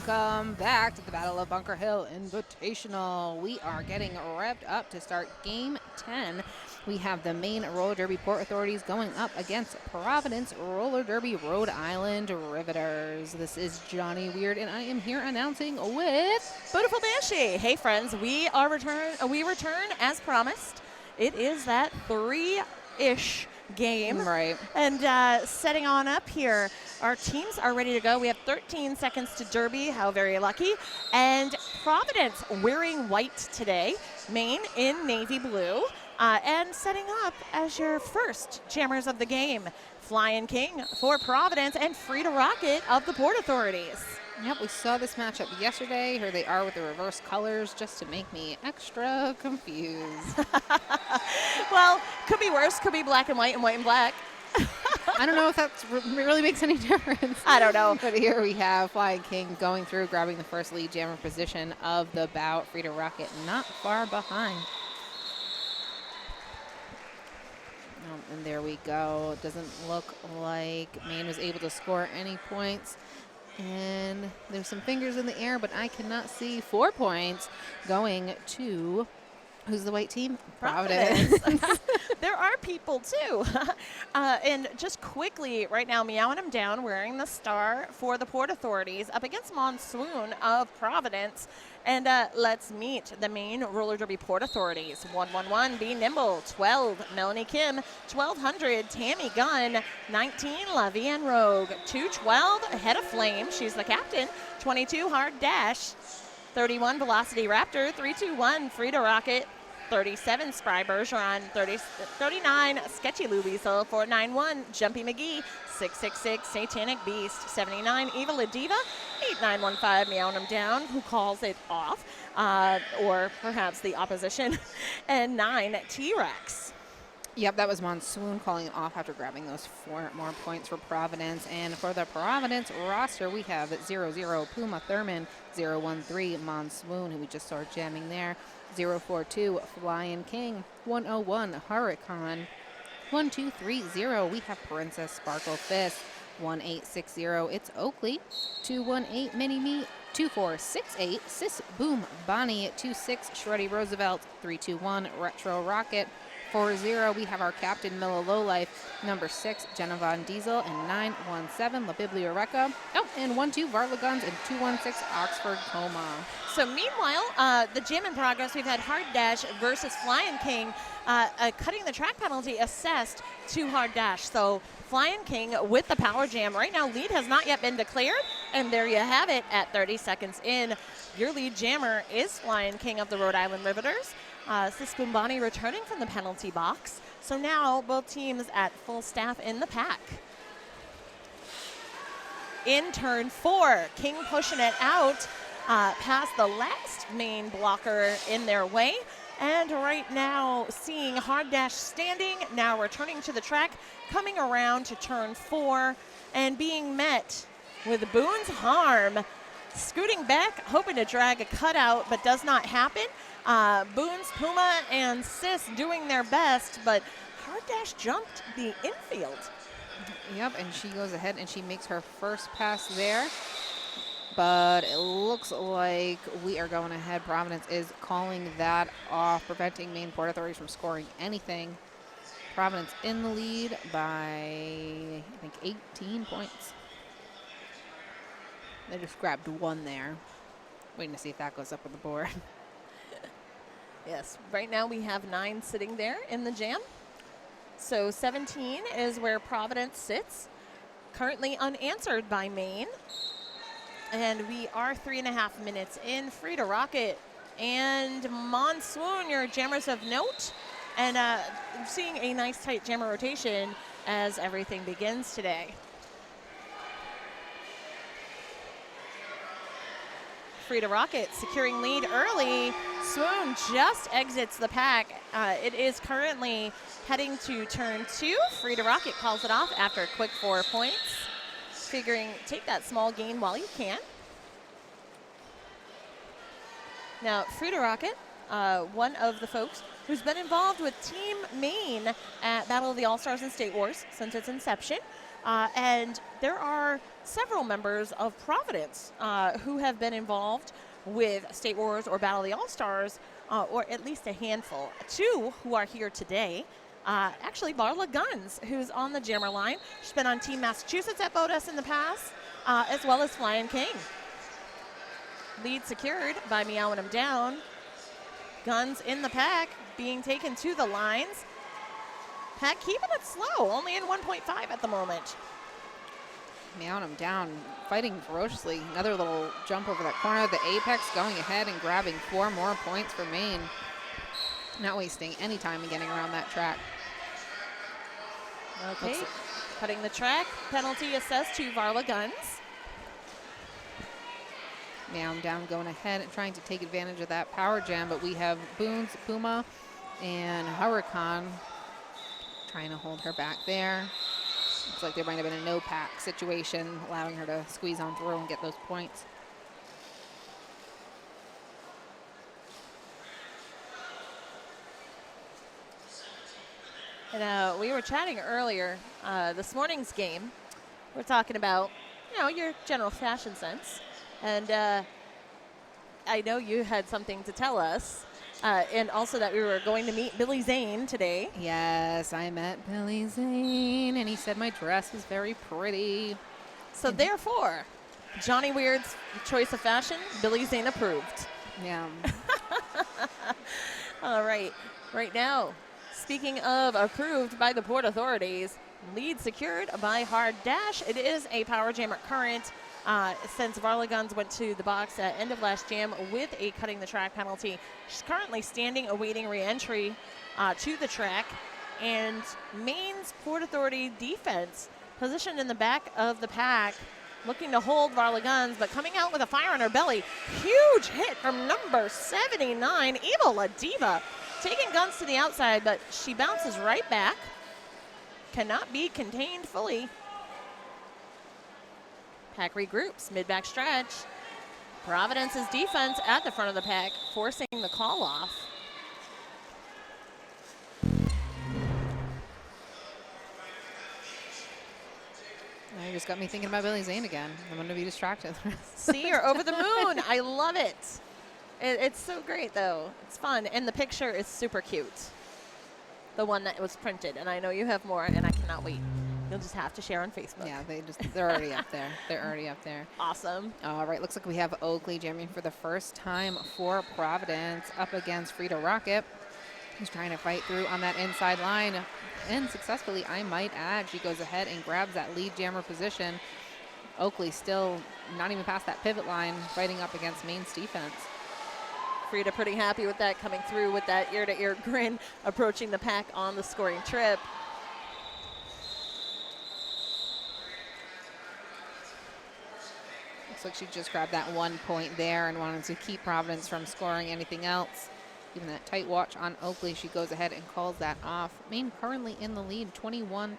Welcome back to the Battle of Bunker Hill Invitational. We are getting revved up to start Game 10. We have the Maine Roller Derby Port Authorities going up against Providence Roller Derby Rhode Island Riveters. This is Johnny Weird, and I am here announcing with Beautiful Banshee. Hey friends, we return as promised. It is that 3-ish game. Right. And setting on up here, our teams are ready to go. We have 13 seconds to Derby, how very lucky. And Providence wearing white today, Maine in navy blue. And setting up as your first jammers of the game, Flying King for Providence and Frida Rocket of the Port Authorities. Yep, we saw this matchup yesterday. Here they are with the reverse colors just to make me extra confused. Well, could be worse. Could be black and white and white and black. I don't know if that really makes any difference. I don't know. But here we have Flying King going through, grabbing the first lead jammer position of the bout. Frida Rocket not far behind. And there we go. It doesn't look like Maine was able to score any points. And there's some fingers in the air, but I cannot see 4 points going to, who's the white team? Providence. There are people too. And just quickly, right now, meowing them down, wearing the star for the Port Authorities up against Monsoon of Providence. And let's meet the Maine Roller Derby Port Authorities. 111, Be Nimble. 12, Melanie Kim. 1200, Tammy Gunn. 19, Lavienne Rogue. 212, Head of Flame. She's the captain. 22, Hard Dash. 31, Velocity Raptor. 321, Frida Rocket. 37, Spry Bergeron. 39, Sketchy Lou Weasel. 491, Jumpy McGee. 666, Satanic Beast. 79, Eva Ladiva. 8915, Meowing Them Down, who calls it off, or perhaps the opposition. And 9, T-Rex. Yep, that was Monsoon calling it off after grabbing those 4 more points for Providence. And for the Providence roster, we have 00 Puma Thurman, 013 Monsoon, who we just saw jamming there, 042 Flying King, 101 Hurricane, 1230 we have Princess Sparkle Fist, 1860 it's Oakley, 218 Mini Me, 2468 Sis Boom Bonnie, 26 Shreddy Roosevelt, 321 Retro Rocket, 40 we have our captain Milla Lowlife, number 6 Jenna Von Diesel, and 917 La Biblioreca. Oh, and 12 Varla Guns and 216 Oxford Coma. So meanwhile, the jam in progress, we've had Hard Dash versus Flying King, cutting the track penalty assessed to Hard Dash. So Flying King with the power jam. Right now, lead has not yet been declared, and there you have it at 30 seconds in. Your lead jammer is Flying King of the Rhode Island Riveters. Sis Bumbani returning from the penalty box. So now both teams at full staff in the pack. In turn 4, King pushing it out past the last main blocker in their way. And right now seeing Hard Dash standing, now returning to the track, coming around to turn 4 and being met with Boone's Harm. Scooting back, hoping to drag a cutout, but does not happen. Boone's Puma and Sis doing their best, but Hard Dash jumped the infield. Yep, and she goes ahead and she makes her first pass there. But it looks like we are going ahead. Providence is calling that off, preventing Maine Port Authorities from scoring anything. Providence in the lead by, I think, 18 points. They just grabbed 1 there. Waiting to see if that goes up on the board. Yes, right now we have 9 sitting there in the jam. So 17 is where Providence sits, currently unanswered by Maine. And we are 3.5 minutes in. Frida Rocket and Monsoon, your jammers of note. And seeing a nice tight jammer rotation as everything begins today. Frida Rocket securing lead early. Swoon just exits the pack. It is currently heading to turn 2. Frida Rocket calls it off after a quick 4 points. Figuring take that small gain while you can. Now, Frida Rocket, one of the folks who's been involved with Team Maine at Battle of the All-Stars and State Wars since its inception. And there are several members of Providence who have been involved with State Wars or Battle of the All-Stars, or at least a handful. Two who are here today. Actually, Marla Guns, who's on the jammer line. She's been on Team Massachusetts at Bodas in the past, as well as Flying King. Lead secured by Meowing 'em Down. Guns in the pack, being taken to the lines. Pack keeping it slow, only in 1.5 at the moment. Meowing 'em Down, fighting ferociously. Another little jump over that corner. The apex going ahead and grabbing 4 more points for Maine. Not wasting any time in getting around that track. Okay, cutting the track. Penalty assessed to Varla Guns. Meowing Down going ahead and trying to take advantage of that power jam, but we have Boone's, Puma, and Huracan trying to hold her back there. Looks like there might have been a no-pack situation, allowing her to squeeze on through and get those points. And we were chatting earlier, this morning's game. We're talking about, your general fashion sense. And I know you had something to tell us. And also that we were going to meet Billy Zane today. Yes, I met Billy Zane, and he said my dress was very pretty. So therefore, Johnny Weird's choice of fashion, Billy Zane approved. Yeah. All right. Right now, speaking of approved by the Port Authorities, lead secured by Hard Dash. It is a power jammer current. Since Varla Guns went to the box at end of last jam with a cutting the track penalty. She's currently standing awaiting re-entry to the track. And Maine's Port Authority defense positioned in the back of the pack, looking to hold Varla Guns, but coming out with a fire on her belly. Huge hit from number 79, Eva La Diva, taking Guns to the outside, but she bounces right back. Cannot be contained fully. Pack regroups, mid-back stretch. Providence's defense at the front of the pack, forcing the call off. Now you just got me thinking about Billy Zane again. I'm going to be distracted. See, you're over the moon. I love it. It's so great, though. It's fun, and the picture is super cute. The one that was printed, and I know you have more, and I cannot wait. You'll just have to share on Facebook. Yeah, they're already up there. They're already up there. Awesome. All right, looks like we have Oakley jamming for the first time for Providence up against Frida Rocket, who's trying to fight through on that inside line. And successfully, I might add. She goes ahead and grabs that lead jammer position. Oakley still not even past that pivot line, fighting up against Maine's defense. Frida pretty happy with that, coming through with that ear-to-ear grin, approaching the pack on the scoring trip. Looks like she just grabbed that 1 point there and wanted to keep Providence from scoring anything else. Even that tight watch on Oakley, she goes ahead and calls that off. Maine currently in the lead, 21-17.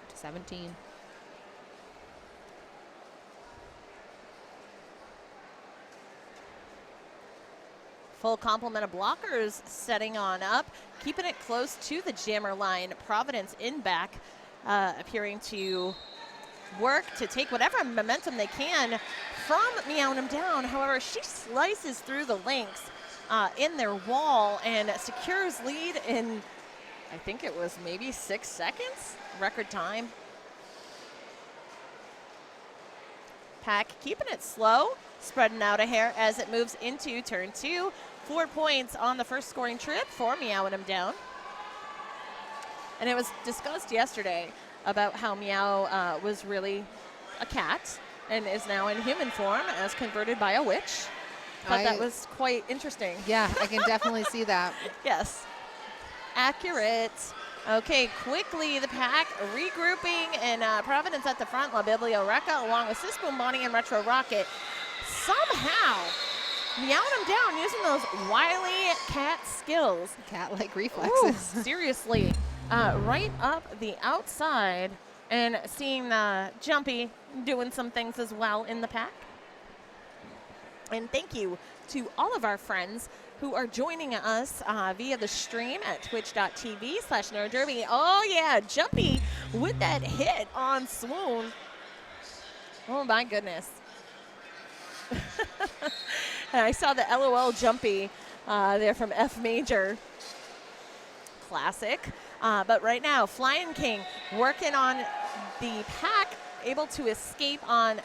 Full complement of blockers setting on up, keeping it close to the jammer line. Providence in back, appearing to work to take whatever momentum they can from Meowing 'em Down. However, she slices through the links in their wall and secures lead in, I think it was maybe 6 seconds, record time. Pack keeping it slow, spreading out a hair as it moves into turn 2. 4 points on the first scoring trip for Meowing 'em Down. And it was discussed yesterday about how Meow was really a cat and is now in human form as converted by a witch. Thought that was quite interesting. Yeah, I can definitely see that. Yes. Accurate. Okay, quickly the pack regrouping, and Providence at the front, La Biblioreca, along with Sisboom Bonnie and Retro Rocket. Somehow, Meowing 'em Down using those wily cat skills. Cat-like reflexes. Ooh, seriously. Right up the outside, and seeing Jumpy doing some things as well in the pack. And thank you to all of our friends who are joining us via the stream at twitch.tv/nerdderby. Oh yeah, Jumpy with that hit on Swoon. Oh, my goodness. And I saw the LOL jumpy there from F Major. Classic. But right now, Flying King working on the pack, able to escape on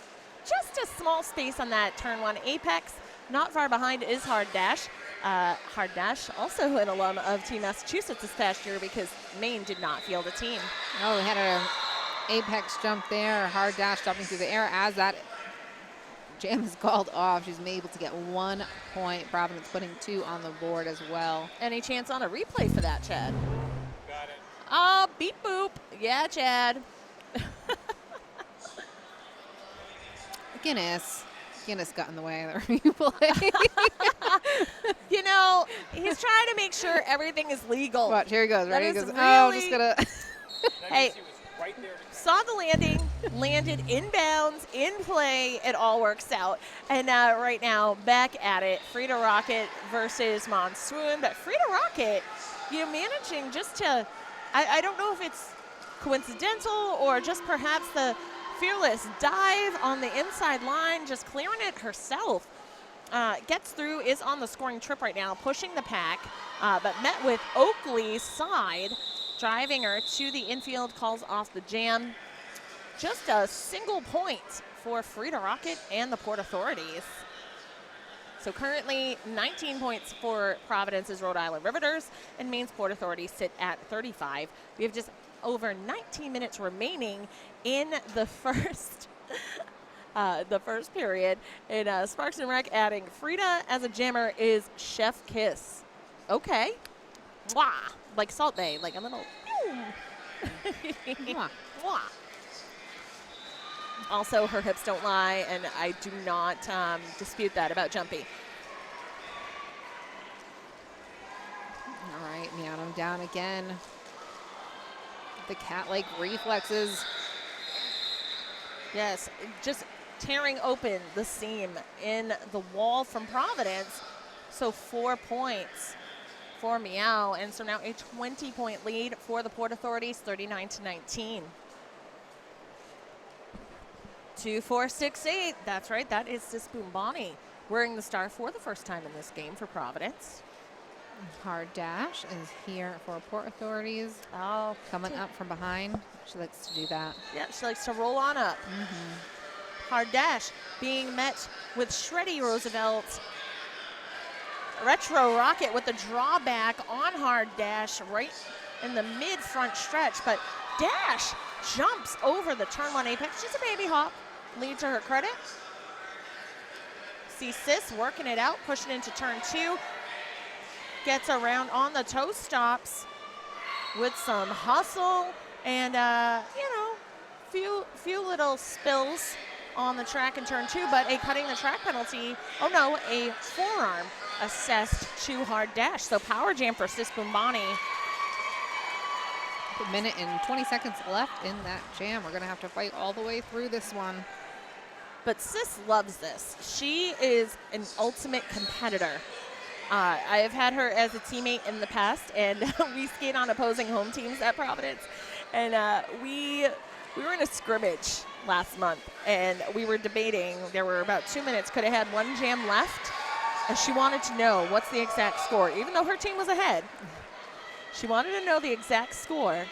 just a small space on that turn 1 apex. Not far behind is Hard Dash. Hard Dash, also an alum of Team Massachusetts this past year because Maine did not field a team. Oh, we had an apex jump there. Hard Dash jumping through the air as that jam is called off. She's able to get 1 point. Providence putting 2 on the board as well. Any chance on a replay for that, Chad? Got it. Oh, beep boop. Yeah, Chad. Guinness got in the way of the replay. You know, he's trying to make sure everything is legal. Watch, here he goes. That Ready? He is goes, oh, just gonna. Hey, She was right there to saw the landing, landed inbounds, in play, it all works out. And right now, back at it, Frida Rocket versus Monsoon. But Frida Rocket, managing just to, I don't know if it's coincidental or just perhaps the fearless dive on the inside line, just clearing it herself. Gets through, is on the scoring trip right now, pushing the pack, but met with Oakley's side, driving her to the infield, calls off the jam. Just a single point for Frida Rocket and the Port Authorities. So currently 19 points for Providence's Rhode Island Riveters, and Maine's Port Authorities sit at 35. We have just over 19 minutes remaining in the first period. And Sparks and Rec adding Frida as a jammer is Chef Kiss. Okay. Mwah. Like Salt Bay, like a little. Mwah. Mwah. Also, her hips don't lie, and I do not dispute that about Jumpy. All right, Miano down again. The cat-like reflexes. Yes, just tearing open the seam in the wall from Providence. So 4 points for Meow, and so now a 20-point lead for the Port Authorities, 39-19. 2-4-6-8. That's right. That is Sis Boombani wearing the star for the first time in this game for Providence. Hard Dash is here for Port Authorities. Oh, Coming up from behind. She likes to do that. yeah, she likes to roll on up. Hard Dash being met with Shreddy Roosevelt. Retro Rocket with the drawback on Hard Dash right in the mid-front stretch, but Dash jumps over the turn 1 apex. She's a baby hop. Lead to her credit. See Sis working it out, pushing into turn 2. Gets around on the toe stops with some hustle and, few little spills on the track in turn 2, but a cutting the track penalty. Oh no, a forearm assessed to Hard Dash. So power jam for Sis Boombani. A minute and 20 seconds left in that jam. We're going to have to fight all the way through this one. But Sis loves this. She is an ultimate competitor. I have had her as a teammate in the past, and we skate on opposing home teams at Providence. And we were in a scrimmage last month, and we were debating. There were about 2 minutes, could have had one jam left, and she wanted to know what's the exact score, even though her team was ahead. She wanted to know the exact score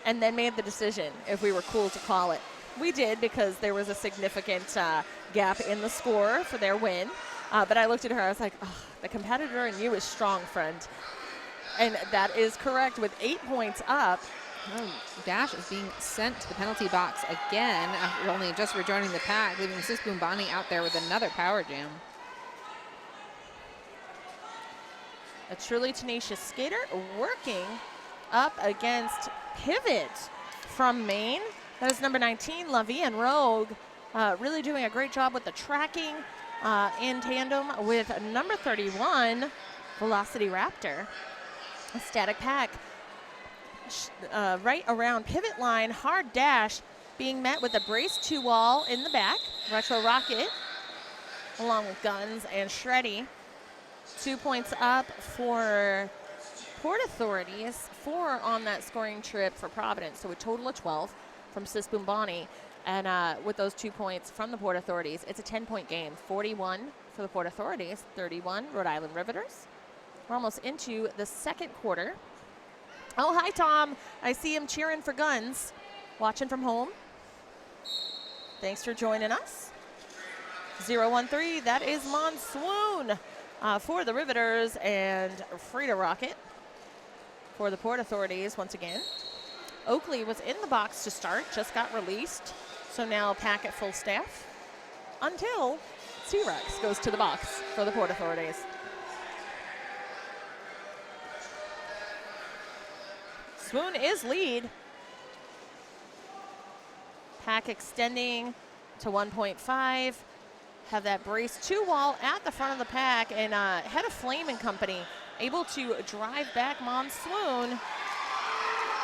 and then made the decision if we were cool to call it. We did, because there was a significant gap in the score for their win. But I looked at her, I was like, oh, the competitor in you is strong, friend. And that is correct with 8 points up. Oh, Dash is being sent to the penalty box again after only just rejoining the pack, leaving Sis Boombani out there with another power jam. A truly tenacious skater working up against Pivot from Maine. That is number 19, Lavie and Rogue, really doing a great job with the tracking in tandem with number 31, Velocity Raptor. A static pack right around pivot line. Hard Dash being met with a brace 2 wall in the back. Retro Rocket along with Guns and Shreddy. 2 points up for Port Authorities, 4 on that scoring trip for Providence, so a total of 12 from Sis Boombani. And with those 2 points from the Port Authorities, it's a 10-point game. 41 for the Port Authorities, 31 Rhode Island Riveters. We're almost into the second quarter. Oh, hi, Tom. I see him cheering for Guns, watching from home. Thanks for joining us. 0-1-3, that is Monsoon for the Riveters, and Frida Rocket for the Port Authorities once again. Oakley was in the box to start, just got released. So now Pack at full staff until T-Rex goes to the box for the Port Authorities. Swoon is lead. Pack extending to 1.5. Have that brace 2 wall at the front of the pack, and Head of Flame and company able to drive back Monsoon.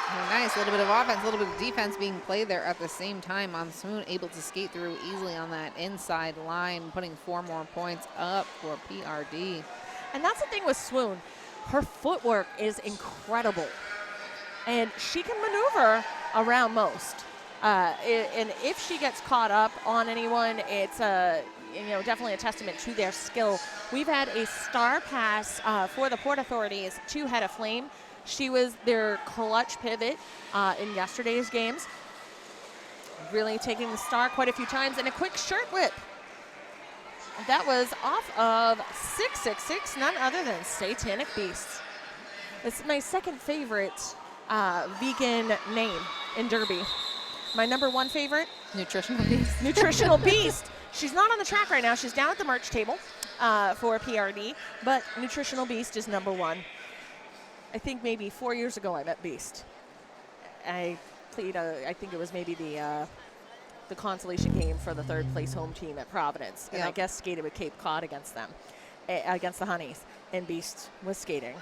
Oh, nice, a little bit of offense, a little bit of defense being played there at the same time. Monsoon able to skate through easily on that inside line, putting 4 more points up for PRD. And that's the thing with Swoon. Her footwork is incredible, and she can maneuver around most. And if she gets caught up on anyone, it's definitely a testament to their skill. We've had a star pass for the Port Authorities to Head of Flame. She was their clutch pivot in yesterday's games, really taking the star quite a few times, and a quick shirt whip. That was off of 666, none other than Satanic Beast. It's my second favorite vegan name in Derby. My number 1 favorite? Nutritional Beast. Nutritional Beast. She's not on the track right now. She's down at the merch table for PRD, but Nutritional Beast is number 1. I think maybe 4 years ago I met Beast. I played, I think it was maybe the consolation game for the 3rd place home team at Providence, and I guess skated with Cape Cod against them, against the Honeys, and Beast was skating.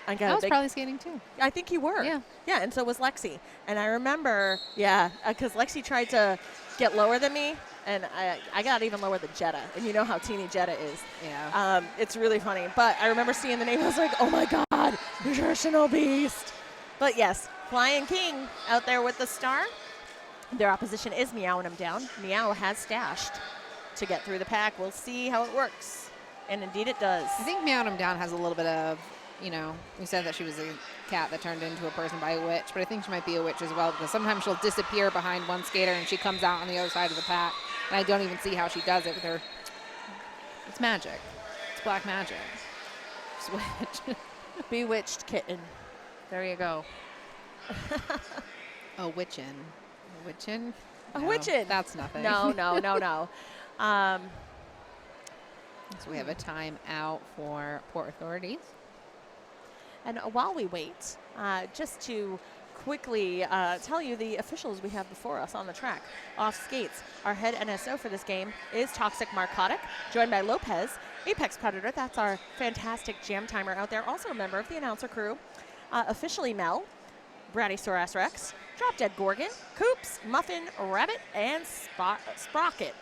I was probably skating too. I think you were. Yeah. Yeah, and so was Lexi. And I remember, because Lexi tried to get lower than me, and I got even lower than Jetta. And you know how teeny Jetta is. Yeah. It's really funny. But I remember seeing the name, I was like, oh my God, Nutritional Beast. But yes, Flying King out there with the star. Their opposition is Meowing them down. Meow has stashed to get through the pack. We'll see how it works. And indeed it does. I think Meowing them down has a little bit of, we said that she was a cat that turned into a person by a witch, but I think she might be a witch as well, because sometimes she'll disappear behind one skater and she comes out on the other side of the pack, and I don't even see how she does it with her. It's magic. It's black magic. Switch. Bewitched kitten. There you go. A witchin'. A witchin'? A No, witchin'. That's nothing. No. So we have a timeout for Port Authorities. And while we wait, just to quickly tell you the officials we have before us on the track. Off skates, our head NSO for this game is Toxic Narcotic, joined by Lopez, Apex Predator, that's our fantastic jam timer out there, also a member of the announcer crew. Officially Mel, Bradysaurus Rex, Drop Dead Gorgon, Coops, Muffin, Rabbit, and Sprocket.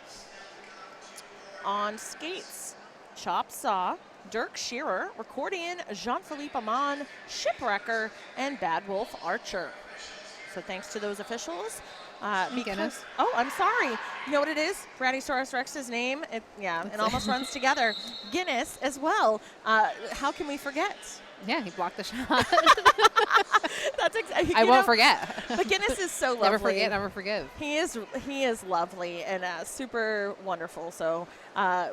On skates, Chop Saw, Dirk Shearer, Recordian, Jean-Philippe Amon, Shipwrecker, and Bad Wolf Archer. So thanks to those officials. Guinness. Oh, I'm sorry. You know what it is? Bradysaurus Rex's name. It almost runs together. Guinness as well. How can we forget? Yeah, he blocked the shot. That's exactly. I won't forget. But Guinness is so lovely. Never forget, never forgive. He is lovely and super wonderful. So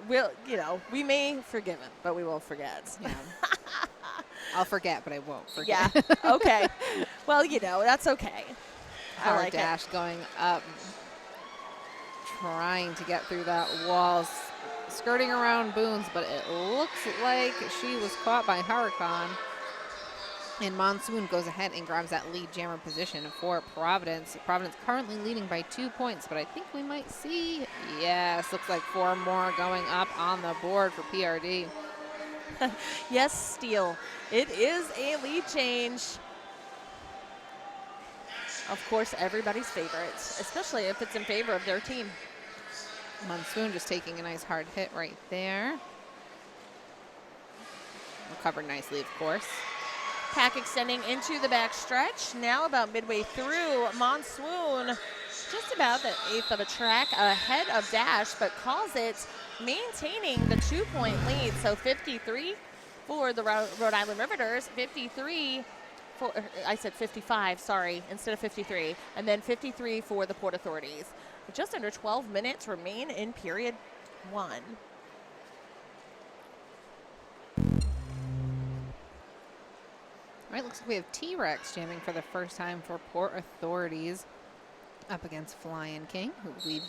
we may forgive him, but we won't forget. Yeah. I'll forget, but I won't forget. Yeah. Okay. Well, that's okay. I Hard like dash it. going up, trying to get through that wall, skirting around Boone's, but it looks like she was caught by Huracan. And Monsoon goes ahead and grabs that lead jammer position for Providence. Providence currently leading by 2 points, but I think we might see, yes, looks like 4 more going up on the board for PRD. Yes, Steele. It is a lead change. Of course, everybody's favorites, especially if it's in favor of their team. Monsoon just taking a nice hard hit right there. Recovered nicely, of course. Pack extending into the back stretch. Now about midway through, Monsoon just about the eighth of a track ahead of Dash, but calls it maintaining the 2-point lead. So 53 for the Rhode Island Riveters, 53 for, I said 55, sorry, instead of 53, and then 53 for the Port Authorities. Just under 12 minutes remain in period 1. All right, looks like we have T-Rex jamming for the first time for Port Authorities up against Flying King, who we've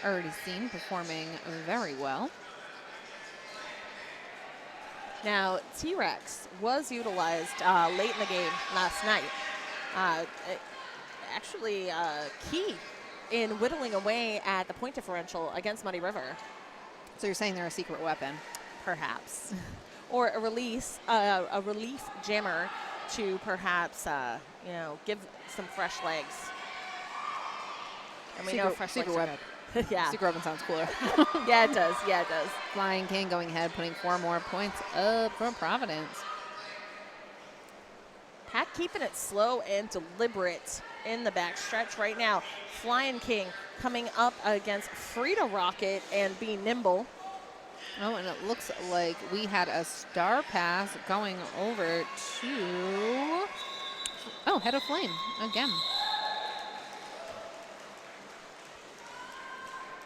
already seen performing very well. Now, T-Rex was utilized late in the game last night. Actually, key in whittling away at the point differential against Muddy River. So you're saying they're a secret weapon? Perhaps. Or a relief jammer to perhaps, give some fresh legs. And we know fresh legs are good. Yeah. Secret weapon sounds cooler. Yeah, it does. Yeah, it does. Flying King going ahead, putting 4 more points up for Providence. Pack keeping it slow and deliberate in the backstretch right now. Flying King coming up against Frida Rocket and being nimble. Oh, and it looks like we had a star pass going over to, Head of Flame again.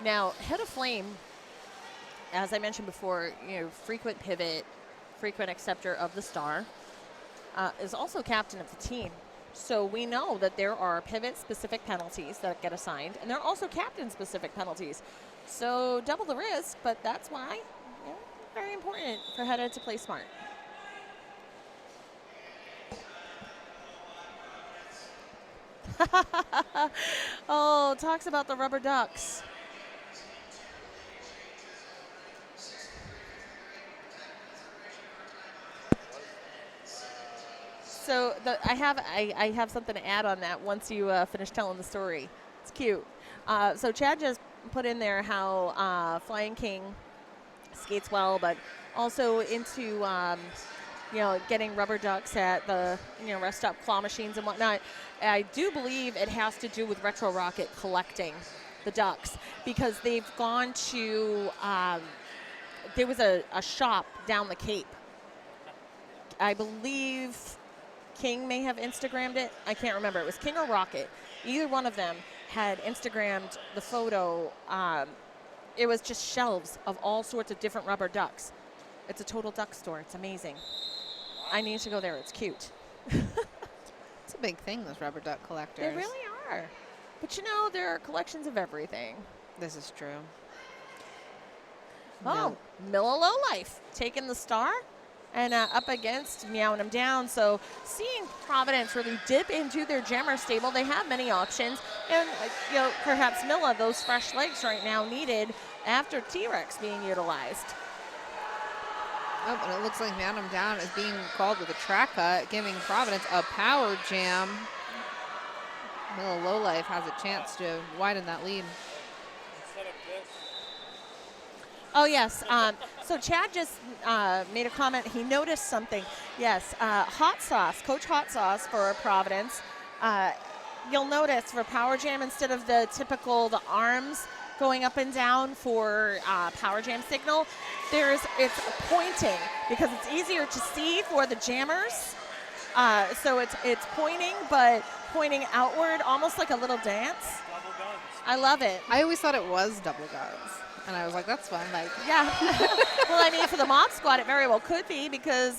Now, Head of Flame, as I mentioned before, frequent pivot, frequent acceptor of the star, is also captain of the team. So we know that there are pivot-specific penalties that get assigned, and there are also captain-specific penalties. So double the risk, but that's why very important for Hedda to play smart. Oh, talks about the rubber ducks. So I have something to add on that once you finish telling the story. It's cute. So Chad just put in there how Flying King skates well, but also into getting rubber ducks at the rest stop claw machines and whatnot. I do believe it has to do with Retro Rocket collecting the ducks because they've gone to there was a shop down the Cape. I believe King may have Instagrammed it. I can't remember. It was King or Rocket. Either one of them had Instagrammed the photo. It was just shelves of all sorts of different rubber ducks. It's a total duck store. It's amazing. I need to go there. It's cute. It's a big thing, those rubber duck collectors. They really are. But there are collections of everything. This is true. Oh, Milla Lowlife taking the star and up against Meowing Them Down. So seeing Providence really dip into their jammer stable, they have many options. And, perhaps Milla, those fresh legs right now needed after T-Rex being utilized. Oh, and it looks like Meowing Them Down is being called with a track cut, giving Providence a power jam. Milla Lowlife has a chance to widen that lead. Instead of this. Oh, yes. So Chad just made a comment. He noticed something. Yes, hot sauce, Coach Hot Sauce for Providence. You'll notice for Power Jam, instead of the arms going up and down for Power Jam signal, it's pointing because it's easier to see for the jammers. So it's pointing, but pointing outward, almost like a little dance. Double guns. I love it. I always thought it was double guns. And I was like, that's fun. Like, yeah. Well, I mean, for the Mob Squad, it very well could be because,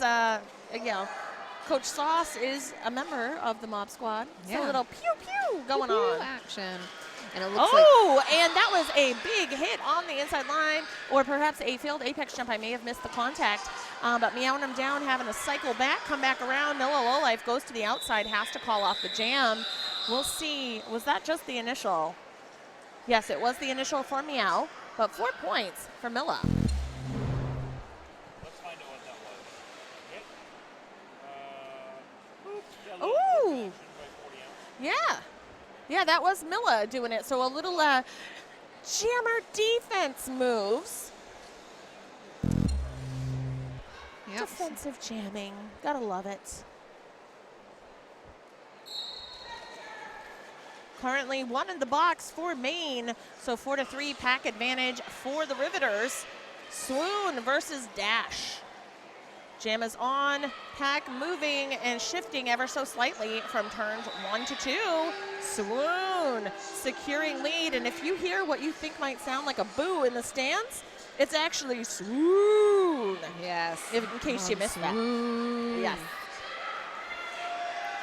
Coach Sauce is a member of the Mob Squad. Yeah. So a little pew-pew going pew on. action. And it looks And that was a big hit on the inside line, or perhaps a failed apex jump. I may have missed the contact. But Meowing Them Down having to cycle back, come back around. Milla Lowlife goes to the outside, has to call off the jam. We'll see. Was that just the initial? Yes, it was the initial for Meow. But 4 points for Milla. Let's find out what that was. Ooh. Action by 40 ounces. Yeah. Yeah, that was Milla doing it. So a little jammer defense moves. Yep. Defensive jamming. Gotta love it. currently 1 in the box for Maine. So 4-3 pack advantage for the Riveters. Swoon versus Dash. Jam is on, pack moving and shifting ever so slightly from turns 1 to 2. Swoon securing lead, and if you hear what you think might sound like a boo in the stands, it's actually swoon. Yes. In case you missed that. Swoon. Yes.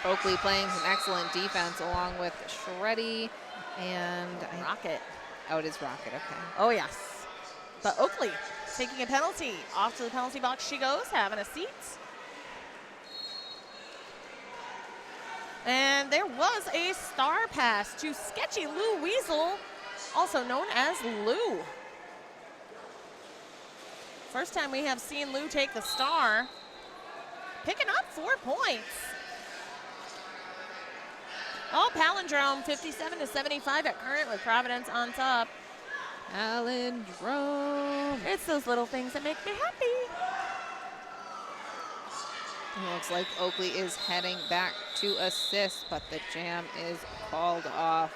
Oakley playing some excellent defense along with Shreddy and Rocket. Oh, it is Rocket. Okay. Oh, yes. But Oakley taking a penalty. Off to the penalty box she goes, having a seat. And there was a star pass to Sketchy Lou Weasel, also known as Lou. First time we have seen Lou take the star. Picking up 4 points. Oh, palindrome, 57-75 at current with Providence on top. Palindrome. It's those little things that make me happy. It looks like Oakley is heading back to assist, but the jam is called off.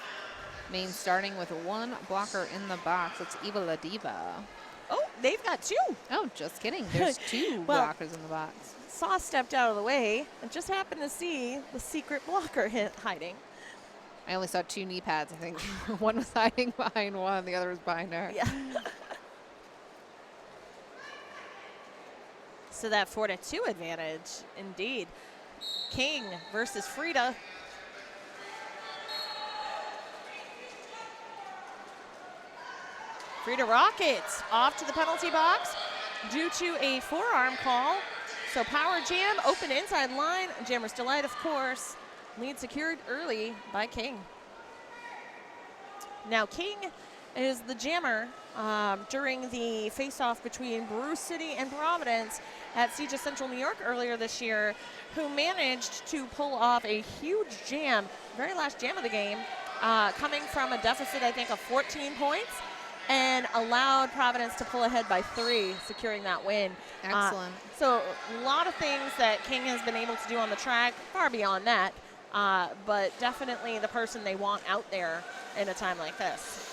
Maine starting with 1 blocker in the box. It's Eva La Diva. Oh, they've got 2. Oh, just kidding. There's 2 Well, blockers in the box. Saw stepped out of the way and just happened to see the secret blocker hiding. I only saw 2 knee pads, I think. One was hiding behind one, the other was behind her. Yeah. So that 4-2 advantage, indeed. King versus Frida. Frida Rocket off to the penalty box due to a forearm call. So power jam, open inside line. Jammer's Delight, of course. Lead secured early by King. Now King is the jammer during the face-off between Bruce City and Providence at Siege of Central New York earlier this year, who managed to pull off a huge jam, very last jam of the game, coming from a deficit, I think, of 14 points, and allowed Providence to pull ahead by 3, securing that win. Excellent. So a lot of things that King has been able to do on the track, far beyond that, but definitely the person they want out there in a time like this.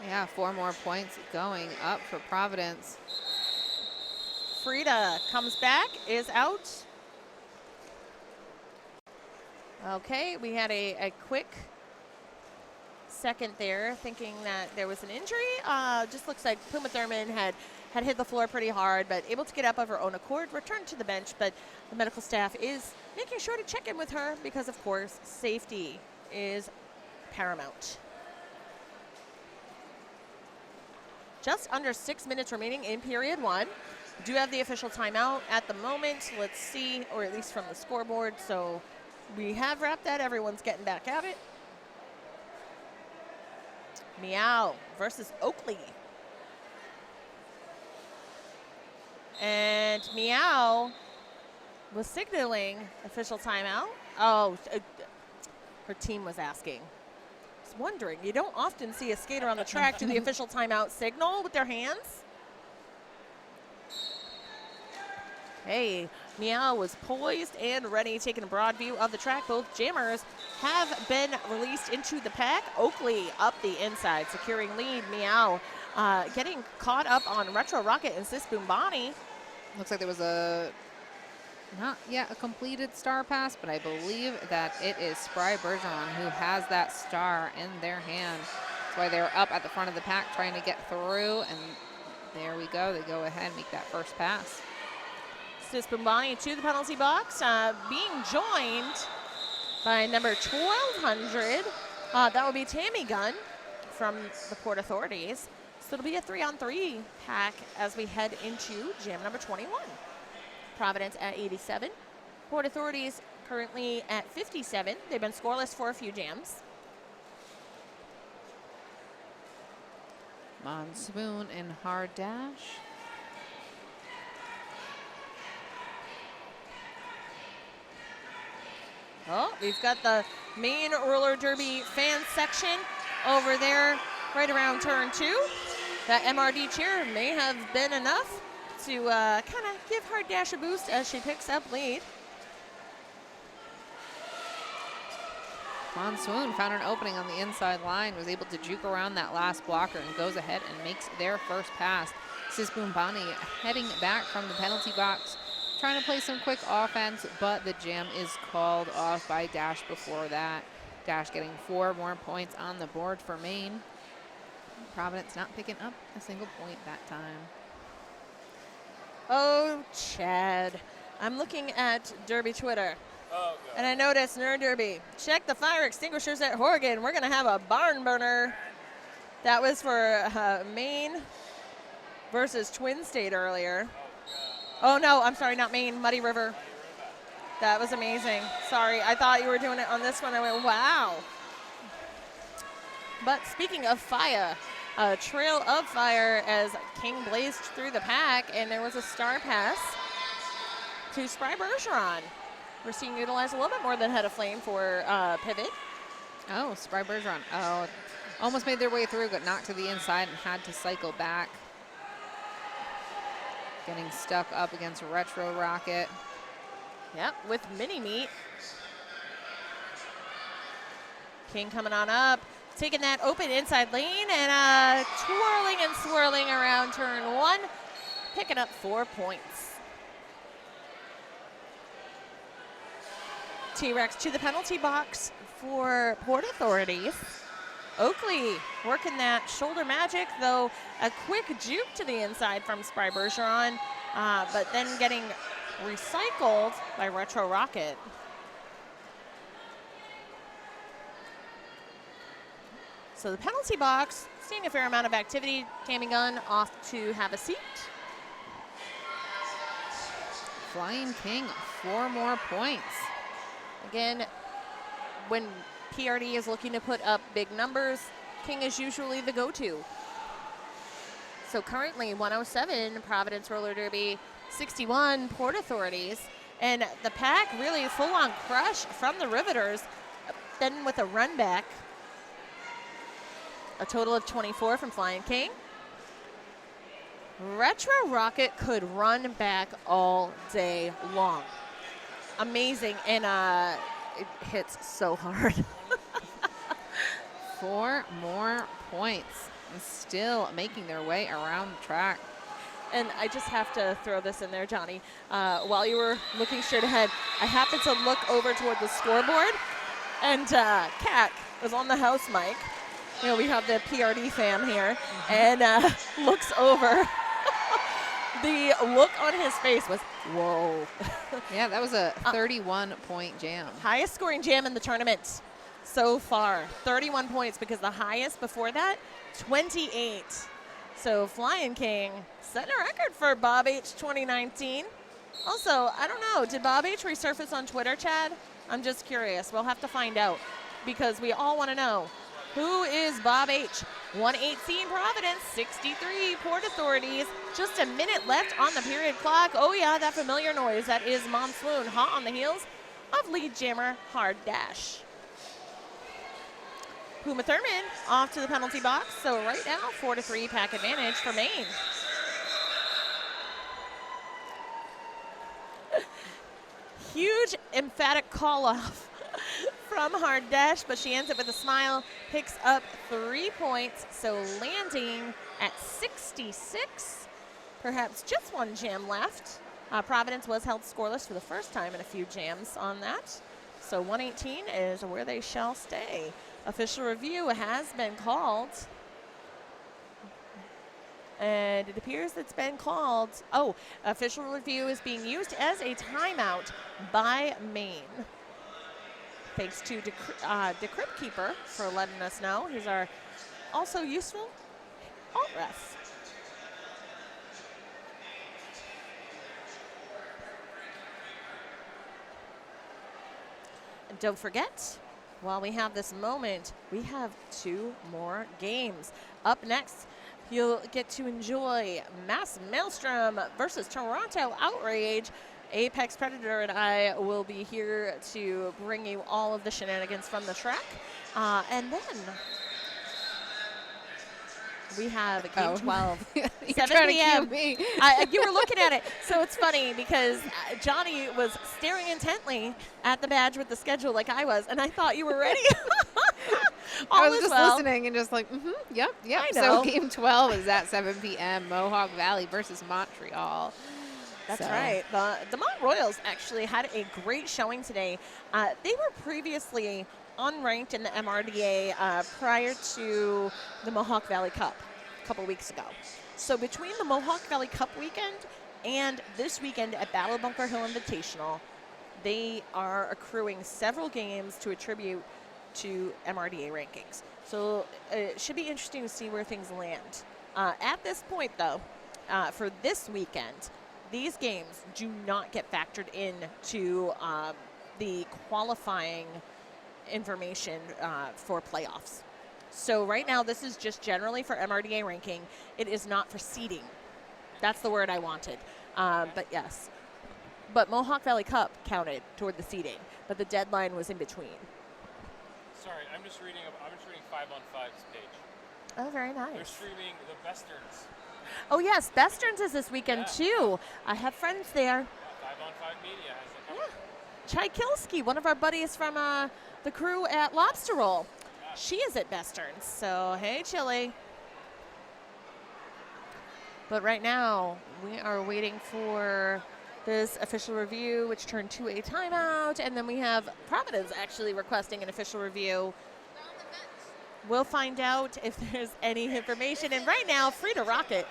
Yeah, 4 more points going up for Providence. Frida comes back, is out. Okay, we had a quick second there, thinking that there was an injury. Just looks like Puma Thurman had hit the floor pretty hard, but able to get up of her own accord, returned to the bench, but the medical staff is making sure to check in with her because, of course, safety is paramount. Just under 6 minutes remaining in period 1. We do have the official timeout at the moment. Let's see, or at least from the scoreboard. So we have wrapped that. Everyone's getting back at it. Meow versus Oakley. And Meow was signaling official timeout. Oh, her team was asking. I was wondering, you don't often see a skater on the track do the official timeout signal with their hands. Hey, Meow was poised and ready, taking a broad view of the track. Both jammers have been released into the pack. Oakley up the inside, securing lead. Meow getting caught up on Retro Rocket and Sis Boombani. Looks like there was a, not yet a completed star pass, but I believe that it is Spry Bergeron who has that star in their hand. That's why they're up at the front of the pack trying to get through, and there we go. They go ahead and make that first pass. Sis Boombani to the penalty box, being joined by number 1200. That will be Tammy Gunn from the Port Authorities. So it'll be a 3-on-3 pack as we head into jam number 21. Providence at 87. Port Authorities currently at 57. They've been scoreless for a few jams. Monsoon and Hard Dash. Oh, we've got the Maine Roller Derby fan section over there right around turn 2. That MRD cheer may have been enough to kind of give Hard Dash a boost as she picks up lead. Monsoon found an opening on the inside line, was able to juke around that last blocker and goes ahead and makes their first pass. Sisbumbani heading back from the penalty box, trying to play some quick offense, but the jam is called off by Dash before that. Dash getting 4 more points on the board for Maine. Providence not picking up a single point that time. Oh, Chad. I'm looking at Derby Twitter. Oh, God. And I noticed, Nerd Derby, check the fire extinguishers at Horgan. We're going to have a barn burner. That was for Maine versus Twin State earlier. Oh, no, I'm sorry, not Maine, Muddy River. That was amazing. Sorry, I thought you were doing it on this one. I went, wow. But speaking of fire, a trail of fire as King blazed through the pack, and there was a star pass to Spry Bergeron. We're seeing utilized a little bit more than Head of Flame for pivot. Oh, Spry Bergeron. Oh, almost made their way through, got knocked to the inside and had to cycle back. Getting stuck up against Retro Rocket. Yep, with Mini Meat. King coming on up, taking that open inside lane and twirling and swirling around turn 1, picking up 4 points. T-Rex to the penalty box for Port Authorities. Oakley working that shoulder magic, though a quick juke to the inside from Spry Bergeron, but then getting recycled by Retro Rocket. So the penalty box, seeing a fair amount of activity. Tammy Gunn off to have a seat. Flying King, 4 more points. Again, when PRD is looking to put up big numbers, King is usually the go-to. So currently 107, Providence Roller Derby, 61, Port Authorities. And the pack really full-on crush from the Riveters. Then with a run back, a total of 24 from Flying King. Retro Rocket could run back all day long. Amazing, and it hits so hard. 4 more points and still making their way around the track. And I just have to throw this in there, Johnny. While you were looking straight ahead, I happened to look over toward the scoreboard, and Kat was on the house mic. You know, we have the PRD fam here, and looks over. The look on his face was, whoa. Yeah, that was a 31-point jam. Highest scoring jam in the tournament so far. 31 points, because the highest before that, 28. So Flying King setting a record for Bob H 2019. Also, I don't know, did Bob H resurface on Twitter, Chad? I'm just curious. We'll have to find out, because we all want to know. Who is Bob H? 118 Providence, 63 Port Authorities. Just a minute left on the period clock. Oh yeah, that familiar noise. That is Monsoon, hot on the heels of lead jammer Hard Dash. Puma Thurman off to the penalty box. So right now, 4-3 pack advantage for Maine. Huge emphatic call off from Hard Dash, but she ends it with a smile, picks up 3 points, so landing at 66. Perhaps just one jam left. Providence was held scoreless for the first time in a few jams on that. So 118 is where they shall stay. Official review has been called. And it appears it's been called. Oh, official review is being used as a timeout by Maine. Thanks to Decrypt Keeper for letting us know. He's our also useful alt ref. And don't forget, while we have this moment, we have 2 more games. Up next, you'll get to enjoy Mass Maelstrom versus Toronto Outrage. Apex Predator and I will be here to bring you all of the shenanigans from the track. And then We have game 12. You're 7 trying to p.m. cue me. You were looking at it. So it's funny because Johnny was staring intently at the badge with the schedule like I was, and I thought you were ready. I All was is just well. listening and just like, yep. I So know. game 12 is at 7 p.m. Mohawk Valley versus Montreal. That's So- right. The Mont Royals actually had a great showing today. They were previously unranked in the MRDA prior to the Mohawk Valley Cup a couple weeks ago. So between the Mohawk Valley Cup weekend and this weekend at Battle of Bunker Hill Invitational, they are accruing several games to attribute to MRDA rankings. So it should be interesting to see where things land. At this point, though, for this weekend, these games do not get factored into the qualifying information for playoffs. So right now, this is just generally for MRDA ranking. It is not for seeding. That's the word I wanted. But yes. But Mohawk Valley Cup counted toward the seeding, but the deadline was in between. Sorry, I'm just reading 5-on-5's page. Oh, very They're nice. streaming the Westerns. Oh, yes, Westerns is this weekend, Yeah. too. I have friends there. 5-on-5 Media has it Yeah. covered. Chykilski, one of our buddies from the crew at Lobster Roll. She is at Westerns, so hey, Chili. But right now, we are waiting for this official review, which turned to a timeout, and then we have Providence actually requesting an official review. We'll find out if there's any information. And right now, Frida Rocket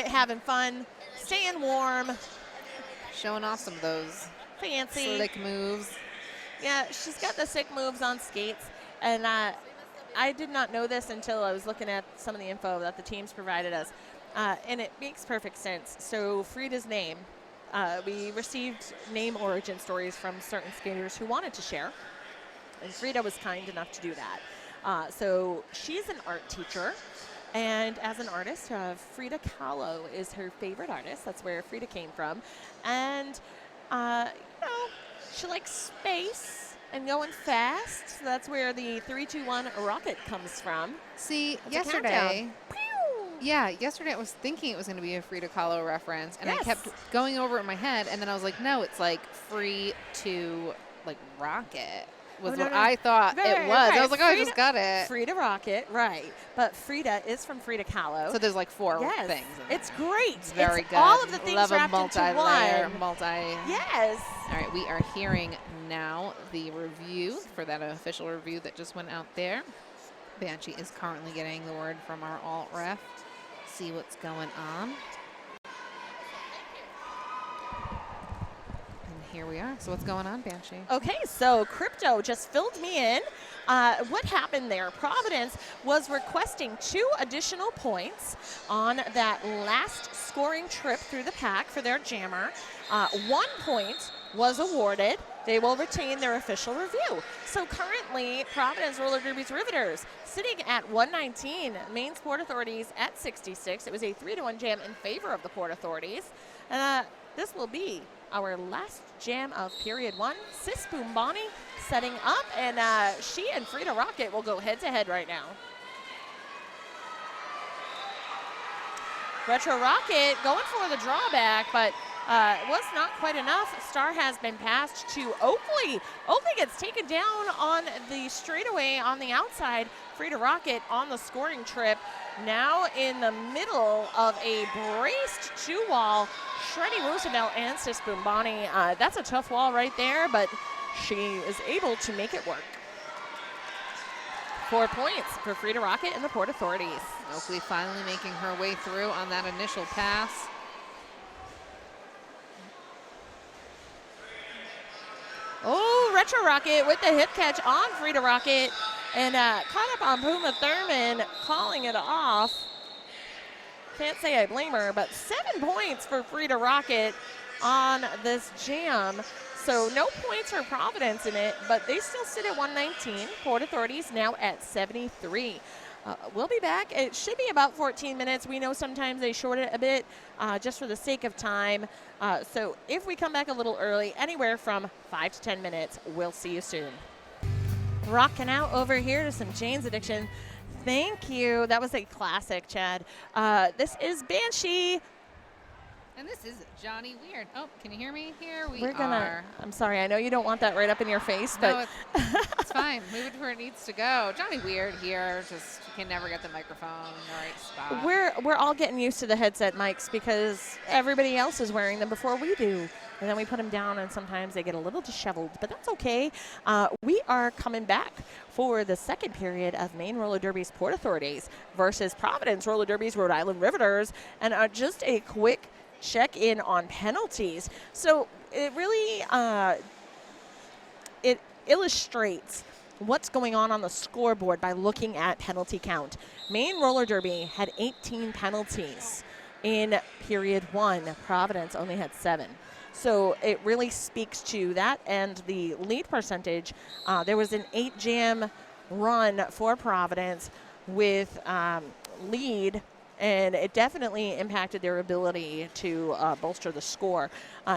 having fun, staying warm, Showing off some of those fancy. slick moves. Yeah, she's got the sick moves on skates, and I did not know this until I was looking at some of the info that the teams provided us, and it makes perfect sense. So Frida's name, we received name origin stories from certain skaters who wanted to share, and Frida was kind enough to do that. So she's an art teacher, and as an artist, Frida Kahlo is her favorite artist. That's where Frida came from, and she likes space and going fast. So that's where the 3-2-1 rocket comes from. See, That's a yesterday, countdown. yesterday I was thinking it was going to be a Frida Kahlo reference, and I Yes. kept going over it in my head, and then I was like, no, it's like free to like rocket was Oh, no, what no. I thought Right, it right, was. right. I was like, oh, I Frida- just got it. Frida Rocket, right. But Frida is from Frida Kahlo. So there's like four yes. things. in It's there. great. It's very good. All of the things Love a wrapped into multi-layer, one. Yes. All right, we are hearing now the review for that official review that just went out there. Banshee is currently getting the word from our alt ref. See what's going on. And here we are. So what's going on, Banshee? Okay, so Crypto just filled me in. What happened there? Providence was requesting 2 additional points on that last scoring trip through the pack for their jammer. 1 point was awarded. They will retain their official review. So currently, Providence Roller Derby's Riveters sitting at 119. Maine Port Authorities at 66. It was a 3-1 jam in favor of the Port Authorities. This will be our last jam of period 1. Sis Boombani setting up, and she and Frida Rocket will go head-to-head right now. Retro Rocket going for the drawback, but it was not quite enough. Star has been passed to Oakley. Oakley gets taken down on the straightaway on the outside. Frida Rocket on the scoring trip. Now in the middle of a braced 2-wall. Shreddy Roosevelt and Sis Boombani. That's a tough wall right there, but she is able to make it work. 4 points for Frida Rocket and the Port Authorities. Oakley finally making her way through on that initial pass. Oh, Retro Rocket with the hip catch on Frida Rocket, and caught up on Puma Thurman, calling it off. Can't say I blame her, but 7 points for Frida Rocket on this jam. So no points for Providence in it, but they still sit at 119. Port Authorities now at 73. We'll be back. It should be about 14 minutes. We know sometimes they short it a bit just for the sake of time. So if we come back a little early, anywhere from 5 to 10 minutes, we'll see you soon. Rocking out over here to some Jane's Addiction. Thank you. That was a classic, Chad. This is Banshee. And this is Johnny Weird. Oh, can you hear me? Here We're gonna. I'm sorry. I know you don't want that right up in your face, No, but it's fine. Move it where it needs to go. Johnny Weird here. Just can never get the microphone in the right spot. we're all getting used to the headset mics because everybody else is wearing them before we do. And then we put them down, and sometimes they get a little disheveled, but that's okay. We are coming back for the second period of Maine Roller Derby's Port Authorities versus Providence Roller Derby's Rhode Island Riveters, and just a quick check in on penalties. So it really it illustrates what's going on the scoreboard by looking at penalty count. Maine Roller Derby had 18 penalties in period 1. Providence only had 7. So it really speaks to that. And the lead percentage, there was an 8-jam run for Providence with lead, and it definitely impacted their ability to bolster the score.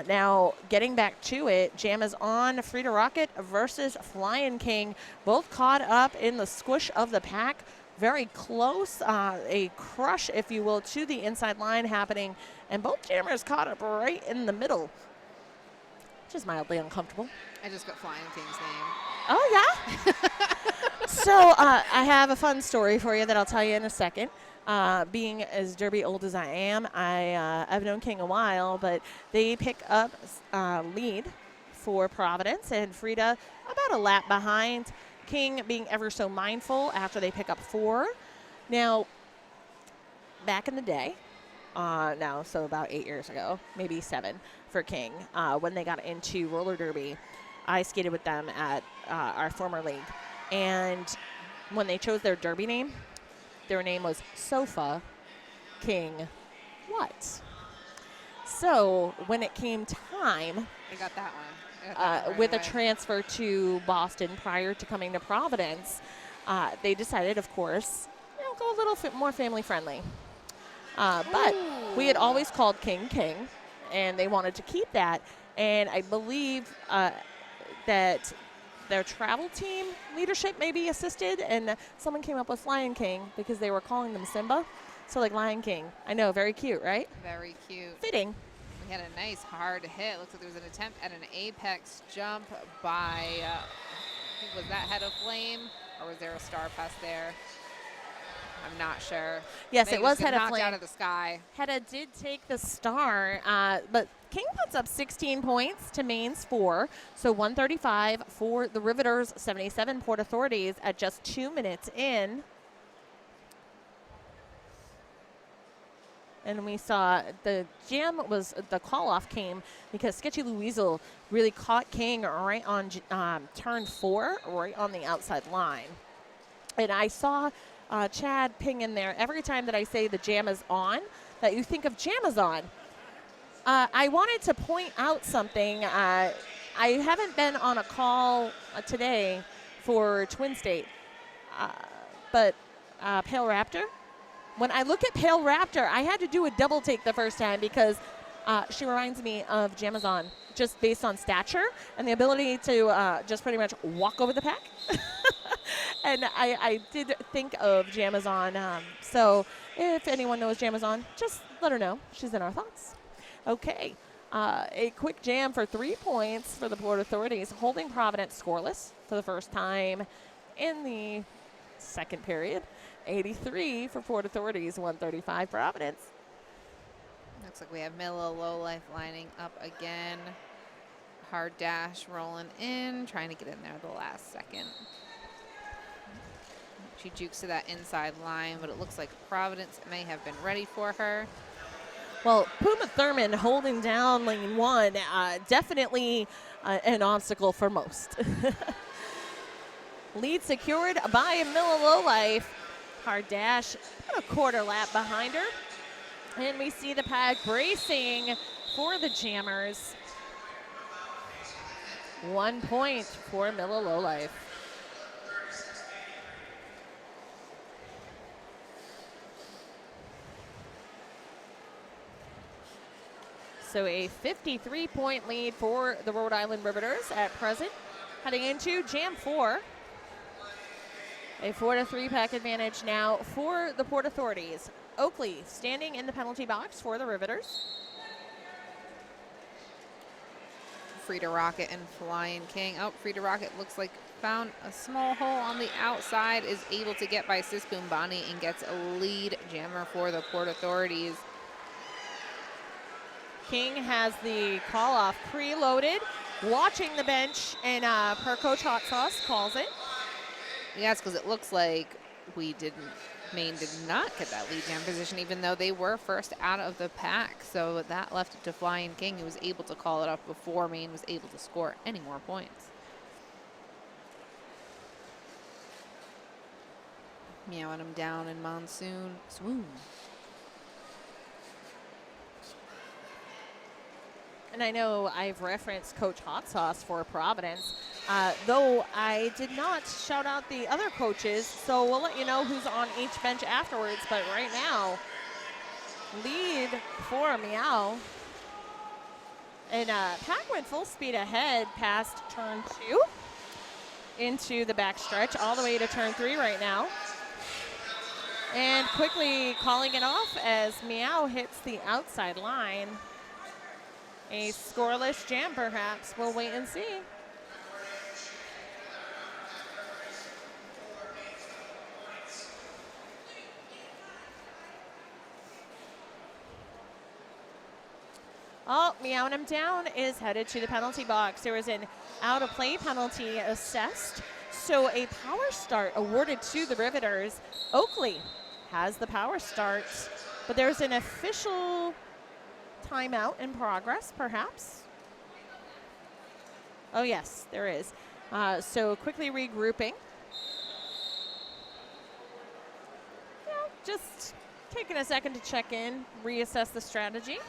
Now, getting back to it, Jam is on Frida Rocket versus Flying King, both caught up in the squish of the pack. Very close, a crush, if you will, to the inside line happening, and both jammers caught up right in the middle, which is mildly uncomfortable. I just got Flying King's name. Oh, yeah? So I have a fun story for you that I'll tell you in a second. Being as derby old as I am, I've known King a while, but they pick up lead for Providence, and Frida about a lap behind. King being ever so mindful after they pick up 4. Now, back in the day, so about 8 years ago, maybe 7 for King, when they got into roller derby, I skated with them at our former league. And when they chose their derby name, their name was Sofa King What? So when it came time, I got that one. with a transfer to Boston prior to coming to Providence, they decided, of course, go a little more family friendly. But we had always called King King, and they wanted to keep that. And I believe that their travel team leadership maybe assisted, and someone came up with Lion King because they were calling them Simba. So like Lion King. I know, very cute, right? Very cute. Fitting. We had a nice hard hit. Looks like there was an attempt at an apex jump by, I think, was that Head of Flame, or was there a star pass there? I'm not sure. Yes, Maybe it was just got Head of knocked Flame. out of the sky. Hedda did take the star, but King puts up 16 points to Maine's 4. So 135 for the Riveters, 77 Port Authorities at just 2 minutes in. And we saw the call-off came because Sketchy Louisel really caught King right on turn 4, right on the outside line. And I saw Chad ping in there every time that I say the jam is on, that you think of Jamazon. I wanted to point out something. I haven't been on a call today for Twin State, but Pale Raptor. When I look at Pale Raptor, I had to do a double take the first time because she reminds me of Jamazon, just based on stature and the ability to just pretty much walk over the pack. And I did think of Jamazon. So if anyone knows Jamazon, just let her know. She's in our thoughts. Okay. A quick jam for 3 points for the Port Authorities, holding Providence scoreless for the first time in the second period. 83 for Port Authorities, 135 Providence. Looks like we have Milla Lowlife lining up again. Hard dash rolling in, trying to get in there the last second. She jukes to that inside line, but it looks like Providence may have been ready for her. Well, Puma Thurman holding down lane 1, definitely an obstacle for most. Lead secured by Milla Lowlife. Hard dash, about a quarter lap behind her. And we see the pack bracing for the Jammers. 1 point for Milla Lowlife. So a 53-point lead for the Rhode Island Riveters at present. Heading into Jam 4. A 4-3 pack advantage now for the Port Authorities. Oakley standing in the penalty box for the Riveters. Frida Rocket and Flying King. Oh, Frida Rocket looks like found a small hole on the outside, is able to get by Sisbumbani and gets a lead jammer for the Port Authorities. King has the call off preloaded, watching the bench, and per Coach Hot Sauce calls it. Yes, because it looks like Maine did not get that lead jam position, even though they were first out of the pack. So that left it to Flying King, who was able to call it off before Maine was able to score any more points. Meowing him down in Monsoon. Swoon. And I know I've referenced Coach Hot Sauce for Providence, though I did not shout out the other coaches, so we'll let you know who's on each bench afterwards. But right now, lead for Meow. And pack went full speed ahead past turn 2 into the backstretch, all the way to turn 3 right now. And quickly calling it off as Meow hits the outside line. A scoreless jam, perhaps. We'll wait and see. Oh, Meowing him down is headed to the penalty box. There was an out-of-play penalty assessed, so a power start awarded to the Riveters. Oakley has the power start, but there's an official timeout in progress, perhaps. Oh, yes, there is. So quickly regrouping. Yeah, just taking a second to check in, reassess the strategy.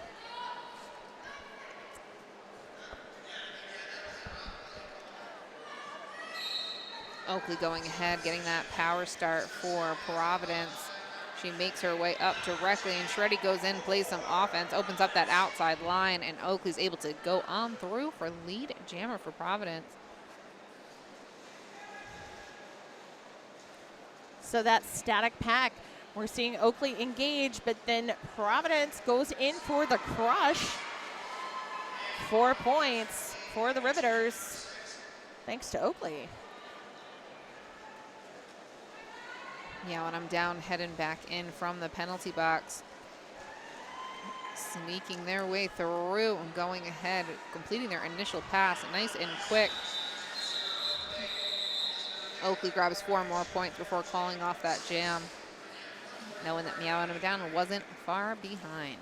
Oakley going ahead, getting that power start for Providence. She makes her way up directly, and Shreddy goes in, plays some offense, opens up that outside line, and Oakley's able to go on through for lead jammer for Providence. So that static pack, we're seeing Oakley engage, but then Providence goes in for the crush. 4 points for the Riveters, thanks to Oakley. Yeah, when I'm down, heading back in from the penalty box. Sneaking their way through and going ahead, completing their initial pass, nice and quick. Oakley grabs 4 more points before calling off that jam, knowing that Meowing him down wasn't far behind.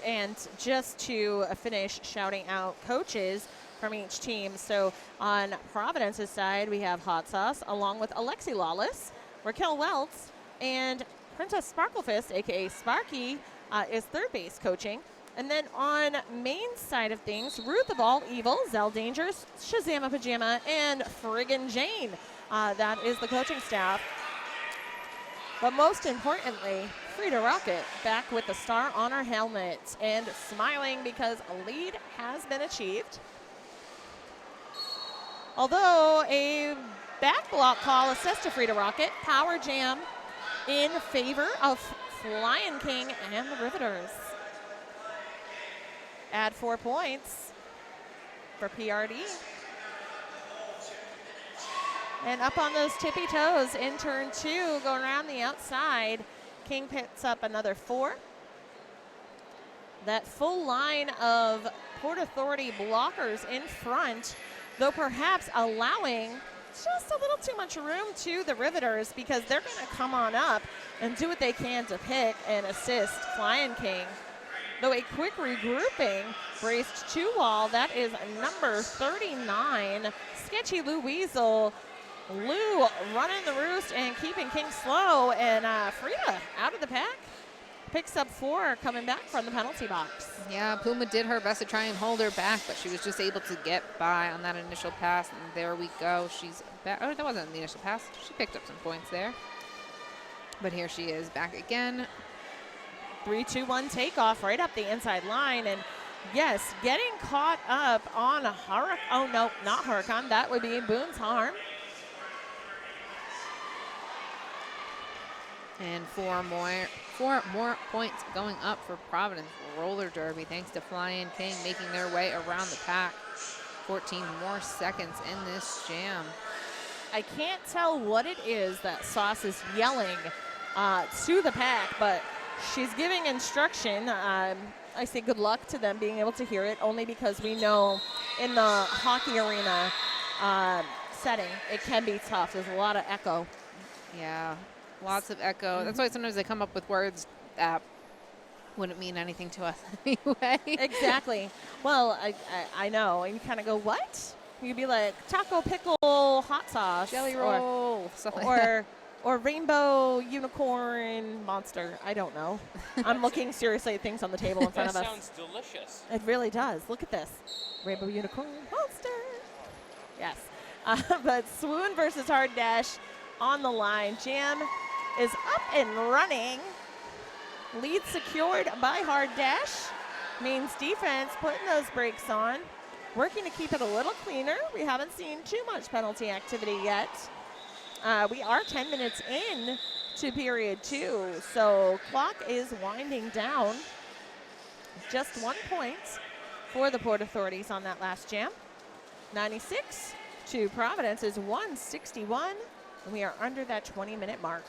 And just to finish shouting out coaches from each team. So on Providence's side, we have Hot Sauce along with Alexi Lawless, Raquel Welts, and Princess Sparklefist, aka Sparky, is third base coaching. And then on Maine's side of things, Ruth of All Evil, Zell Dangerous, Shazama Pajama, and Friggin' Jane. That is the coaching staff. But most importantly, Frida Rocket back with the star on her helmet and smiling because a lead has been achieved. Although a back block call assessed to Frida Rocket, power jam in favor of Flying King and the Riveters. Add 4 points for PRD. And up on those tippy toes in turn 2, going around the outside. King picks up another 4. That full line of Port Authority blockers in front, though perhaps allowing just a little too much room to the Riveters because they're going to come on up and do what they can to pick and assist Flying King. Though a quick regrouping braced 2-wall, that is number 39, Sketchy Lou Weasel. Lou running the roost and keeping King slow, and Frida out of the pack. Picks up 4 coming back from the penalty box. Yeah, Puma did her best to try and hold her back, but she was just able to get by on that initial pass, and there we go. She's back. Oh, that wasn't the initial pass. She picked up some points there. But here she is back again. 3-2-1 takeoff right up the inside line, and Yes, getting caught up on a Hurricane. Oh, no, not Hurricane. That would be Boone's Harm. And four more points going up for Providence Roller Derby thanks to Flying King making their way around the pack. 14 more seconds in this jam. I can't tell what it is that Sauce is yelling to the pack, but she's giving instruction. I say good luck to them being able to hear it, only because we know in the hockey arena setting, it can be tough. There's a lot of echo. Yeah, lots of echo. That's why sometimes they come up with words that wouldn't mean anything to us anyway. Exactly. Well, I know. And you kind of go, what? You'd be like, taco pickle hot sauce. Jelly roll. Or rainbow unicorn monster. I don't know. I'm looking seriously at things on the table in front of us. That sounds delicious. It really does. Look at this. Rainbow unicorn monster. Yes. But Swoon versus Hard Dash on the line. Jam is up and running. Lead secured by Hard Dash. Maine's defense putting those brakes on. Working to keep it a little cleaner. We haven't seen too much penalty activity yet. We are 10 minutes in to period 2, so clock is winding down. Just 1 point for the Port Authorities on that last jam. 96 to Providence is 161, and we are under that 20-minute mark.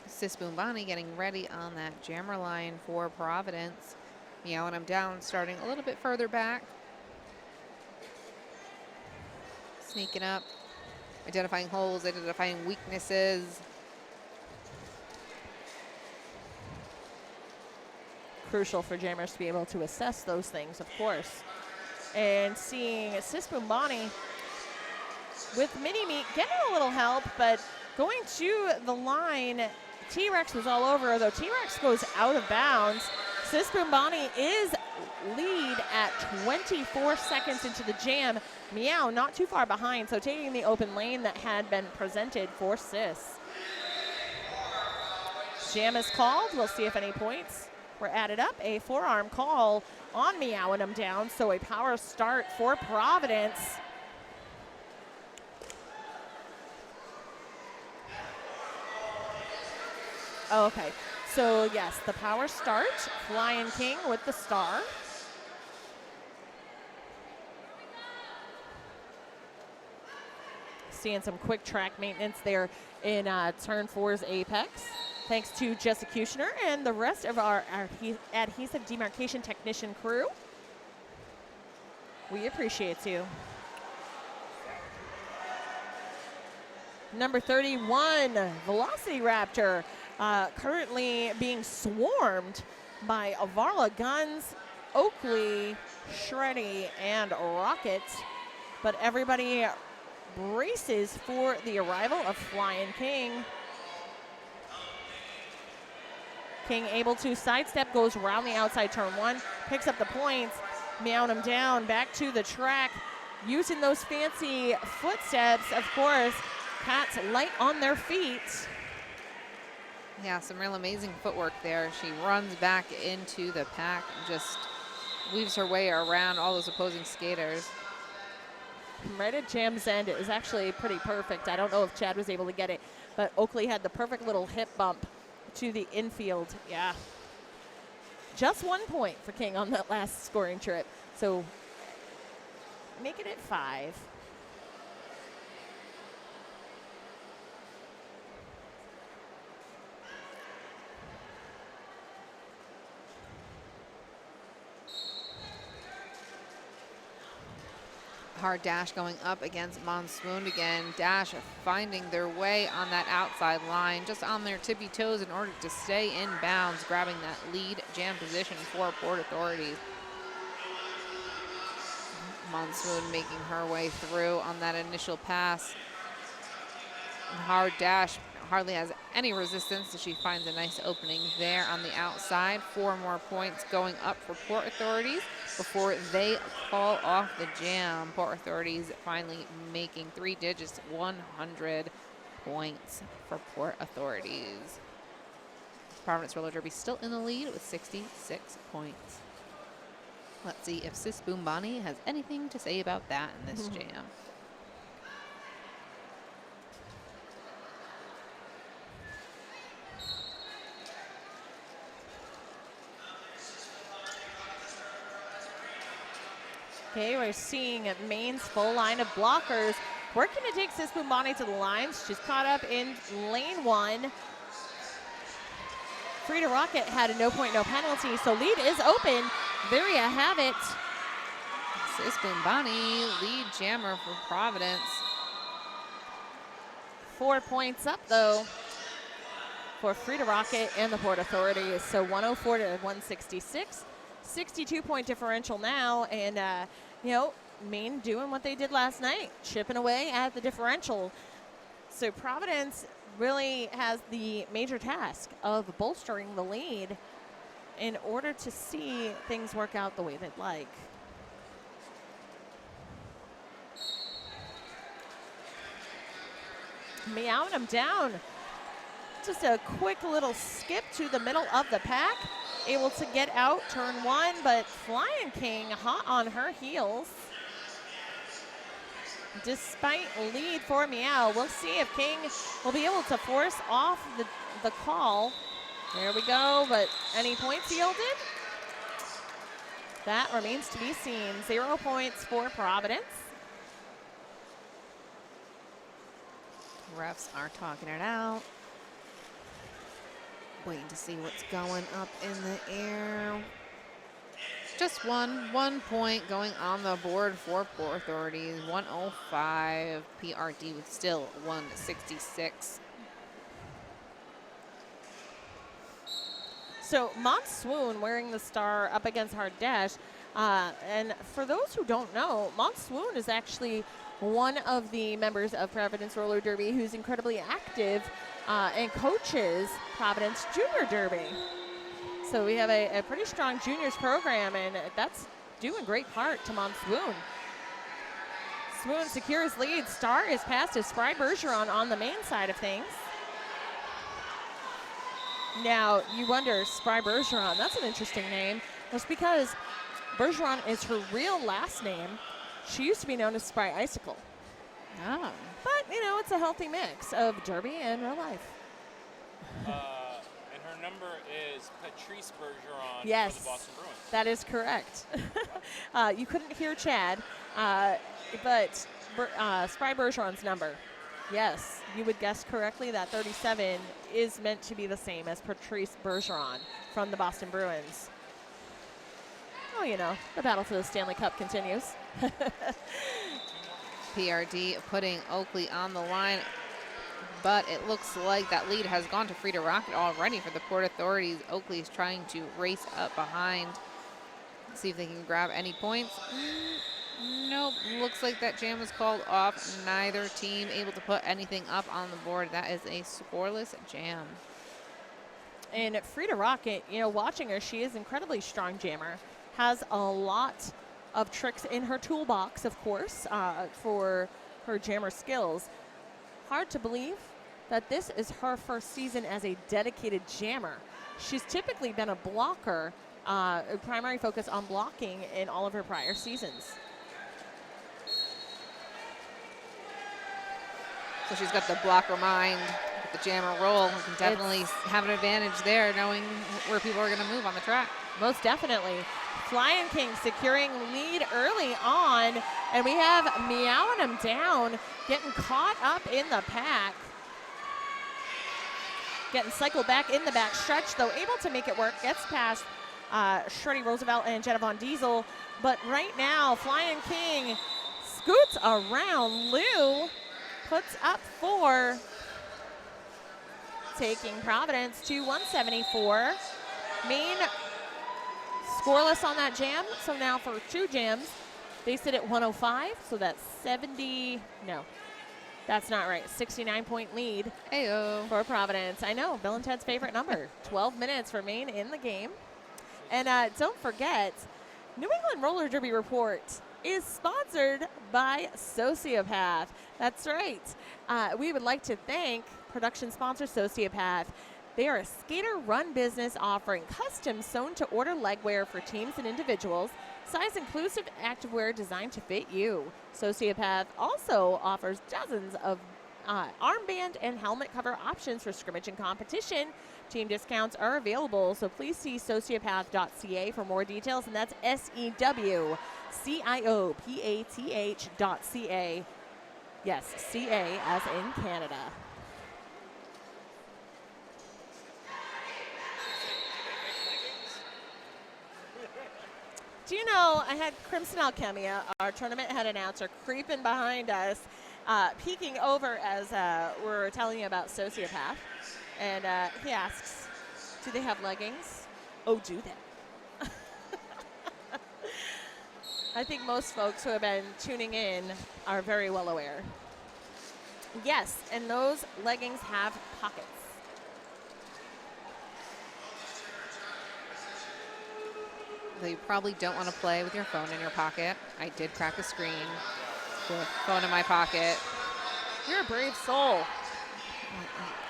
Sis Boombani getting ready on that jammer line for Providence. Meowing them down, starting a little bit further back. Sneaking up, identifying holes, identifying weaknesses. Crucial for jammers to be able to assess those things, of course. And seeing Sis Boombani with Mini Meat getting a little help, but going to the line, T-Rex was all over, though T-Rex goes out of bounds. Sis Boombani is lead at 24 seconds into the jam. Meow not too far behind, so taking the open lane that had been presented for Sis. Jam is called. We'll see if any points were added up. A forearm call on Meow and him down, so a power start for Providence. Oh, okay. So, yes, the power start. Flying King with the star. Seeing some quick track maintenance there in turn 4's apex. Thanks to Jessicutioner and the rest of our adhesive demarcation technician crew. We appreciate you. Number 31, Velocity Raptor, currently being swarmed by Avarla Guns, Oakley, Shreddy, and Rocket. But everybody braces for the arrival of Flying King. King able to sidestep, goes around the outside turn 1, picks up the points, meowing him down, back to the track, using those fancy footsteps, of course. Cats light on their feet. Yeah, some real amazing footwork there. She runs back into the pack and just weaves her way around all those opposing skaters. Right at Jam's end, it was actually pretty perfect. I don't know if Chad was able to get it, but Oakley had the perfect little hip bump to the infield. Yeah. Just 1 point for King on that last scoring trip. So make it at 5. Hard Dash going up against Monsoon again. Dash finding their way on that outside line, just on their tippy toes in order to stay in bounds, grabbing that lead jam position for Port Authorities. Monsoon making her way through on that initial pass. And Hard Dash hardly has any resistance as she finds a nice opening there on the outside. 4 more points going up for Port Authorities before they call off the jam. Port Authorities finally making 3 digits, 100 points for Port Authorities. Providence Roller Derby still in the lead with 66 points. Let's see if Sis Boom Bonnie has anything to say about that in this jam. Okay, we're seeing Maine's full line of blockers working to take Sis Boom Bonnie to the lines. She's caught up in lane 1. Frida Rocket had a no point, no penalty, so lead is open. There you have it. Sis Boom Bonnie, lead jammer for Providence. 4 points up, though, for Frida Rocket and the Port Authority. So 104 to 166. 62-point differential now, and, Maine doing what they did last night, chipping away at the differential. So Providence really has the major task of bolstering the lead in order to see things work out the way they'd like. Meowing them down. Just a quick little skip to the middle of the pack. Able to get out turn 1, but Flying King hot on her heels. Despite lead for Meow, we'll see if King will be able to force off the call. There we go, but any points yielded? That remains to be seen. 0 points for Providence. Refs are talking it out. Waiting to see what's going up in the air. Just 1 point going on the board for Port Authorities. 105. PRD with still 166. So Monsoon wearing the star up against Hard Dash. And for those who don't know, Monsoon is actually one of the members of Providence Roller Derby who's incredibly active and coaches Providence Junior Derby. So we have a pretty strong juniors program, and that's due in great part to Monsoon. Swoon secures lead. Star is passed to Spry Bergeron on the main side of things. Now, you wonder, Spry Bergeron, that's an interesting name. That's because Bergeron is her real last name. She used to be known as Spry Icicle. Oh. But, it's a healthy mix of derby and real life. And her number is Patrice Bergeron Yes, for the Boston Bruins. that is correct. You couldn't hear Chad, but Spry Bergeron's number. Yes, you would guess correctly that 37 is meant to be the same as Patrice Bergeron from the Boston Bruins. Oh, the battle for the Stanley Cup continues. PRD putting Oakley on the line, but it looks like that lead has gone to Frida Rocket already for the Port Authorities. Oakley is trying to race up behind, see if they can grab any points. Nope, looks like that jam was called off. Neither team able to put anything up on the board. That is a scoreless jam. And Frida Rocket, watching her, she is incredibly strong jammer. Has a lot of tricks in her toolbox, of course, for her jammer skills. Hard to believe that this is her first season as a dedicated jammer. She's typically been a blocker, a primary focus on blocking in all of her prior seasons. So she's got the blocker mind with the jammer roll. You can definitely have an advantage there, knowing where people are going to move on the track. Most definitely. Flying King securing lead early on, and we have Meowing him down, getting caught up in the pack. Getting cycled back in the back stretch, though able to make it work. Gets past Shreddy Roosevelt and Jenna Von Diesel. But right now, Flying King scoots around. Lou puts up 4, taking Providence to 174. Maine scoreless on that jam, so now for 2 jams, they sit at 105, so that's 70, no, that's not right, 69-point lead Ayo. for Providence. I know, Bill and Ted's favorite number. 12 minutes remain in the game. And don't forget, New England Roller Derby Report is sponsored by Sociopath. That's right. We would like to thank production sponsor Sociopath. They are a skater-run business offering custom sewn-to-order legwear for teams and individuals, size-inclusive activewear designed to fit you. Sociopath also offers dozens of armband and helmet cover options for scrimmage and competition. Team discounts are available, so please see sociopath.ca for more details, and that's SEWCIOPATH.ca. Yes, CA as in Canada. Do you know, I had Crimson Alchemia, our tournament head announcer, creeping behind us, peeking over as we're telling you about Sociopath. And he asks, do they have leggings? Oh, do they? I think most folks who have been tuning in are very well aware. Yes, and those leggings have pockets. Though you probably don't want to play with your phone in your pocket. I did crack a screen with a phone in my pocket. You're a brave soul.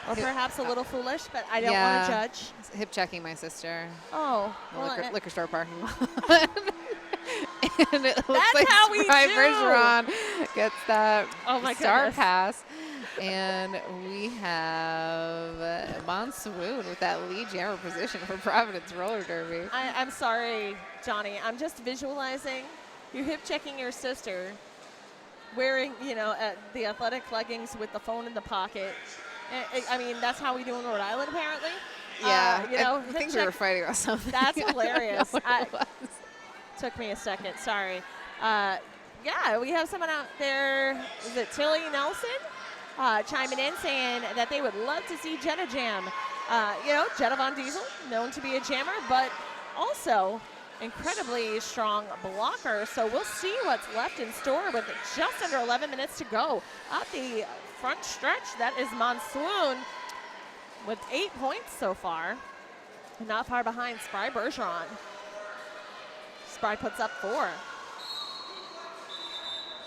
Or perhaps a little foolish, but I don't want to judge. Hip checking my sister. Oh. The liquor store parking lot. And it looks That's like how we Spry do. Bergeron gets that star goodness. pass. And we have Monsoon with that lead jammer position for Providence Roller Derby. I'm sorry, Johnny. I'm just visualizing you hip checking your sister wearing, the athletic leggings with the phone in the pocket. I mean, that's how we do in Rhode Island, apparently. Yeah, I think we were fighting about something. That's hilarious. It was. Took me a second. Sorry. We have someone out there. Is it Tilly Nelson? Chiming in saying that they would love to see Jetta jam. Jetta Von Diesel, known to be a jammer, but also incredibly strong blocker. So we'll see what's left in store with just under 11 minutes to go. Up the front stretch, that is Monsoon with 8 points so far. Not far behind Spry Bergeron. Spry puts up 4.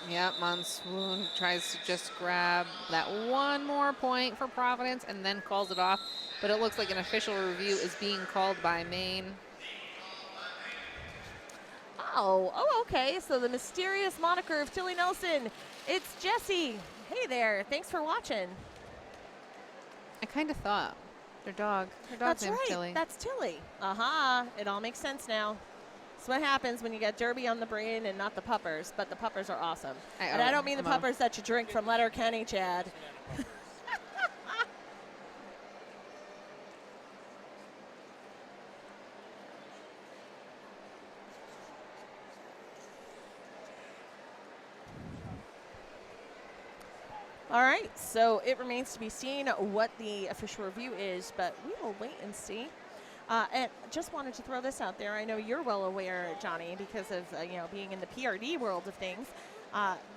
Yeah, Monsoon tries to just grab that one more point for Providence and then calls it off. But it looks like an official review is being called by Maine. Oh, okay. So the mysterious moniker of Tilly Nelson, it's Jessie. Hey there. Thanks for watching. I kind of thought her dog's That's named right. Tilly. That's Tilly. Aha. It all makes sense now. That's what happens when you get Derby on the brain and not the puppers, but the puppers are awesome. And I don't mean the puppers that you drink from Letterkenny, Chad. All right, so it remains to be seen what the official review is, but we will wait and see. And just wanted to throw this out there. I know you're well aware, Johnny, because of being in the PRD world of things.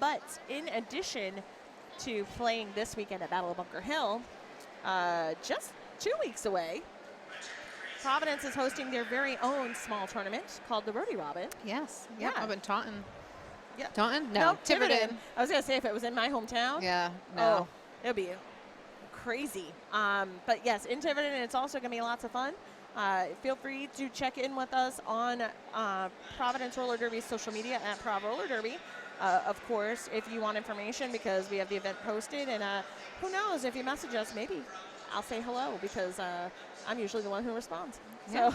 But in addition to playing this weekend at Battle of Bunker Hill, just 2 weeks away, Providence is hosting their very own small tournament called the Rhody Robin. Yes. Yeah. Up in Taunton. Yeah. Taunton? No, Tiverton. I was going to say if it was in my hometown. Yeah, no. Oh, it would be crazy. But yes, in Tiverton, it's also going to be lots of fun. Feel free to check in with us on Providence Roller Derby's social media at Prov Roller Derby. Of course, if you want information, because we have the event posted. And who knows, if you message us, maybe I'll say hello, because I'm usually the one who responds. Yeah.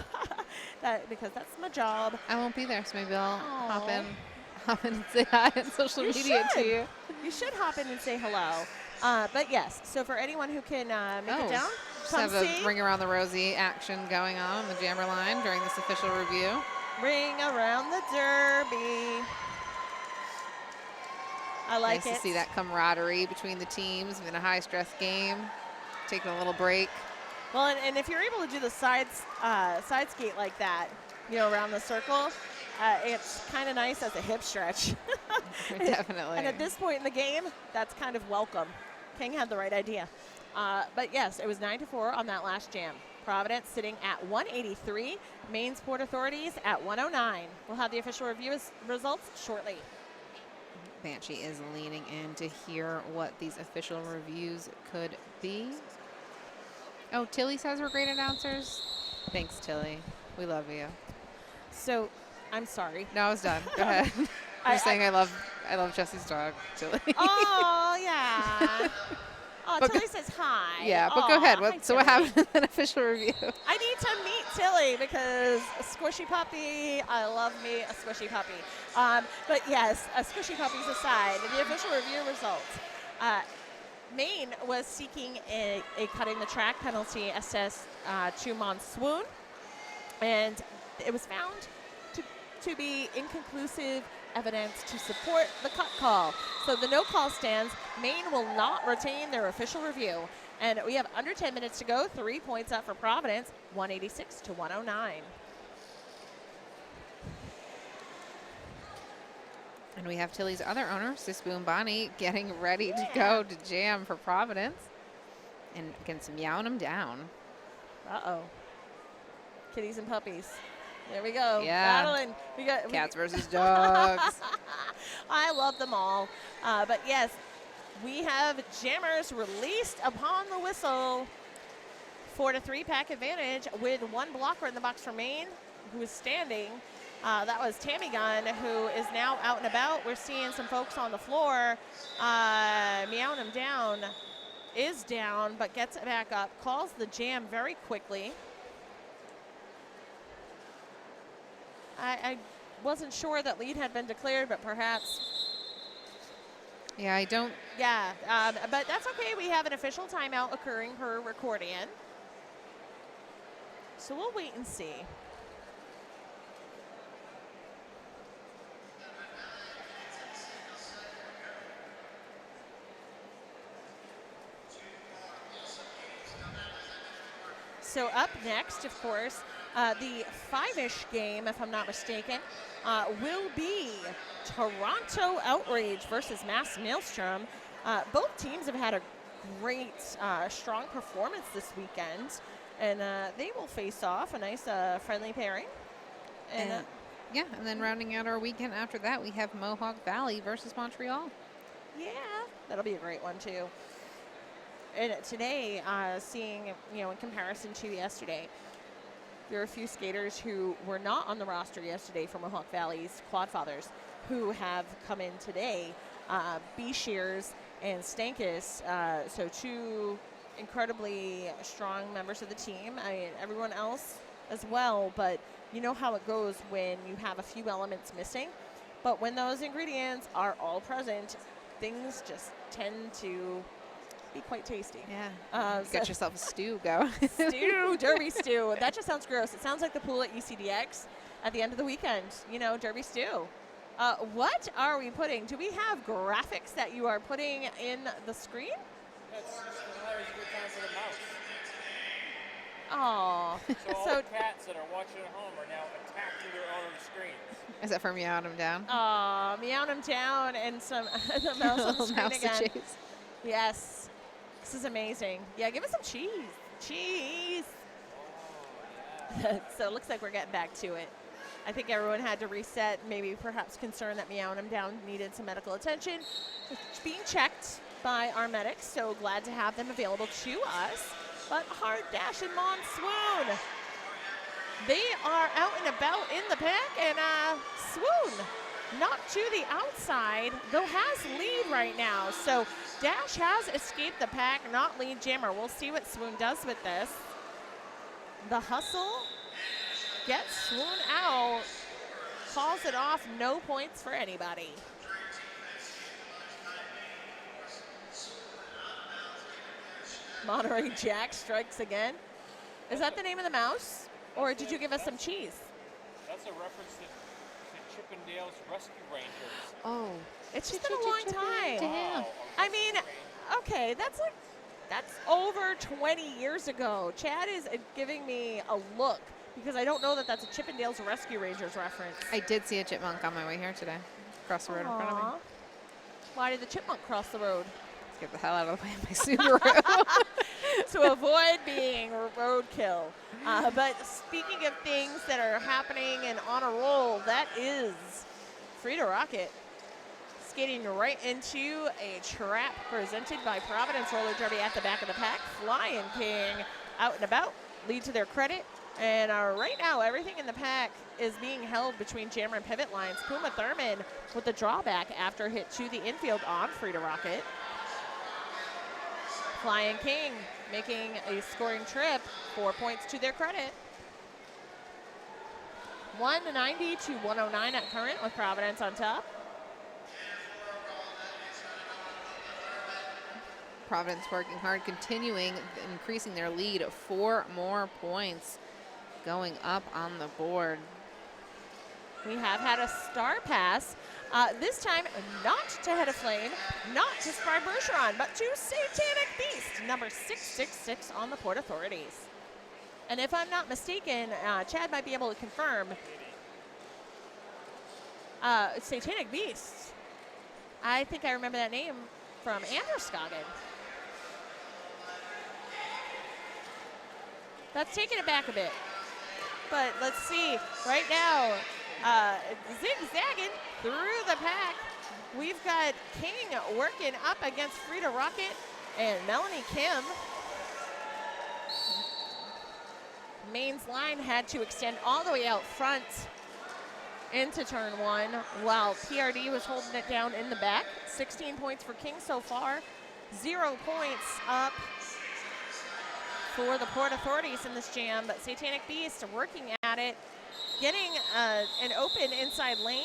So because that's my job. I won't be there, so maybe I'll hop in and say hi on social media to you. You should hop in and say hello. But yes, so for anyone who can make it down, just come have see. a Ring Around the Rosie action going on the jammer line during this official review. Ring around the Derby. I like Nice it. to see that camaraderie between the teams in a high-stress game, taking a little break. Well, and if you're able to do the side skate like that, around the circle, it's kind of nice as a hip stretch. Definitely. And at this point in the game, that's kind of welcome. King had the right idea. But yes, it was 9-4 on that last jam. Providence sitting at 183. Maine's Port Authorities at 109. We'll have the official review results shortly. Banshee is leaning in to hear what these official reviews could be. Oh, Tilly says we're great announcers. Thanks, Tilly. We love you. So, I'm sorry. No, I was done. Go ahead. I'm just saying I love Jesse's dog, Tilly. Oh, yeah. Oh, But Tilly says hi. Yeah, but Aw, go ahead. hi, So what Tilly. happened in an official review? I need to meet Tilly because a squishy puppy. I love me a squishy puppy. But yes, squishy puppies aside, the official review results. Maine was seeking a cutting the track penalty assessed to Monsoon, and it was found to be inconclusive evidence to support the cut call. So the no call stands. Maine will not retain their official review. And we have under 10 minutes to go. 3 points up for Providence, 186 to 109. And we have Tilly's other owner, Sis Boom Bonnie, getting ready to go to jam for Providence and against Meowing 'em Down. Uh-oh. Kitties and puppies. There we go. Yeah. Battling. Cats versus dogs. I love them all. But yes, we have jammers released upon the whistle. 4-3 pack advantage with one blocker in the box for Maine, who is standing. That was Tammy Gunn, who is now out and about. We're seeing some folks on the floor. Meowing 'em Down is down, but gets it back up. Calls the jam very quickly. I wasn't sure that lead had been declared, but perhaps. Yeah, I don't. Yeah, but that's okay. We have an official timeout occurring per recording. So we'll wait and see. So up next, of course, the 5-ish game, if I'm not mistaken, will be Toronto Outrage versus Mass Maelstrom. Both teams have had a great, strong performance this weekend, and they will face off a nice, friendly pairing. And yeah, and then rounding out our weekend after that, we have Mohawk Valley versus Montreal. yeah, that'll be a great one too. And today, seeing, in comparison to yesterday, there are a few skaters who were not on the roster yesterday for Mohawk Valley's Quadfathers who have come in today. B. Shears and Stankus, so two incredibly strong members of the team. I mean, everyone else as well, but you know how it goes when you have a few elements missing. But when those ingredients are all present, things just tend to be quite tasty. Yeah. Get yourself a stew going. Stew, derby stew. That just sounds gross. It sounds like the pool at UCDX at the end of the weekend. Derby stew. What are we putting? Do we have graphics that you are putting in the screen? That's just hilarious. A good time for the mouse. Oh, So all the cats that are watching at home are now attacking their own screens. Is that for Meowing 'em Down? Meowing 'em down and some the mouse on the Little screen mouse to again. chase. Yes, this is amazing. Yeah, give us some cheese. Cheese. So it looks like we're getting back to it. I think everyone had to reset, maybe perhaps concerned that Meowing 'em Down needed some medical attention. It's being checked by our medics, so glad to have them available to us. But Hard Dash and Monsoon, they are out and about in the pack, and Swoon knocked to the outside, though has lead right now. So Dash has escaped the pack, not lead jammer. We'll see what Swoon does with this. The hustle gets Swoon out, calls it off, no points for anybody. Monterey Jack strikes again. Is that the name of the mouse? Or did you give us some cheese? That's a reference to Chippendale's Rescue Rangers. Oh. It's just been a long time. Wow, I mean, okay, that's over 20 years ago. Chad is giving me a look because I don't know that that's a Chippendale's Rescue Rangers reference. I did see a chipmunk on my way here today. Across the road in front of me. Aw. Why did the chipmunk cross the road? Let's get the hell out of the way of my Subaru. To avoid being roadkill. But speaking of things that are happening and on a roll, that is Frida Rocket skating right into a trap presented by Providence Roller Derby at the back of the pack. Flying King out and about, lead to their credit. And right now, everything in the pack is being held between jammer and pivot lines. Puma Thurman with the drawback after hit to the infield on Frida Rocket. Flying King making a scoring trip, 4 points to their credit. 190 to 109 at current with Providence on top. Providence working hard, continuing, increasing their lead. 4 more points going up on the board. We have had a star pass, this time not to Head of Flame, not to Spry Bergeron, but to Satanic Beast, number 666 on the Port Authorities. And if I'm not mistaken, Chad might be able to confirm, Satanic Beast. I think I remember that name from Anderskogen. That's taking it back a bit. But let's see, right now, zigzagging through the pack. We've got King working up against Frida Rocket and Melanie Kim. Maine's line had to extend all the way out front into turn 1, while PRD was holding it down in the back. 16 points for King so far, 0 points up for the Port Authorities in this jam, but Satanic Beast working at it, getting an open inside lane.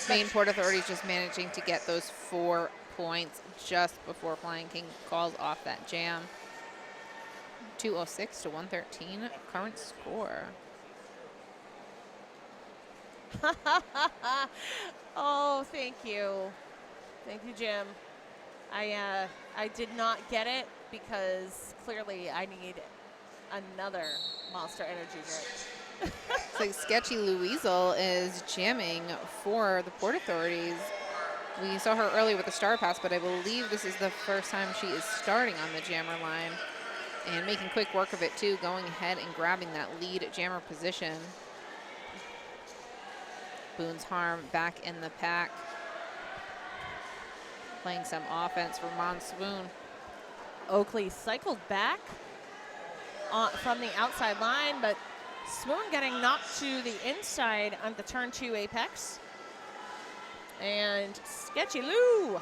Maine Port Authorities just managing to get those 4 points just before Flying King calls off that jam. 206 to 113 current score. Oh, thank you. Thank you, Jim. I did not get it because clearly I need another Monster Energy drink. It's like Sketchy Louisel is jamming for the Port Authorities. We saw her earlier with the star pass, but I believe this is the first time she is starting on the jammer line and making quick work of it too, going ahead and grabbing that lead jammer position. Boone's Harm back in the pack, playing some offense for Monsoon. Oakley cycled back from the outside line, but Swoon getting knocked to the inside on the turn 2 apex. And Sketchy Lou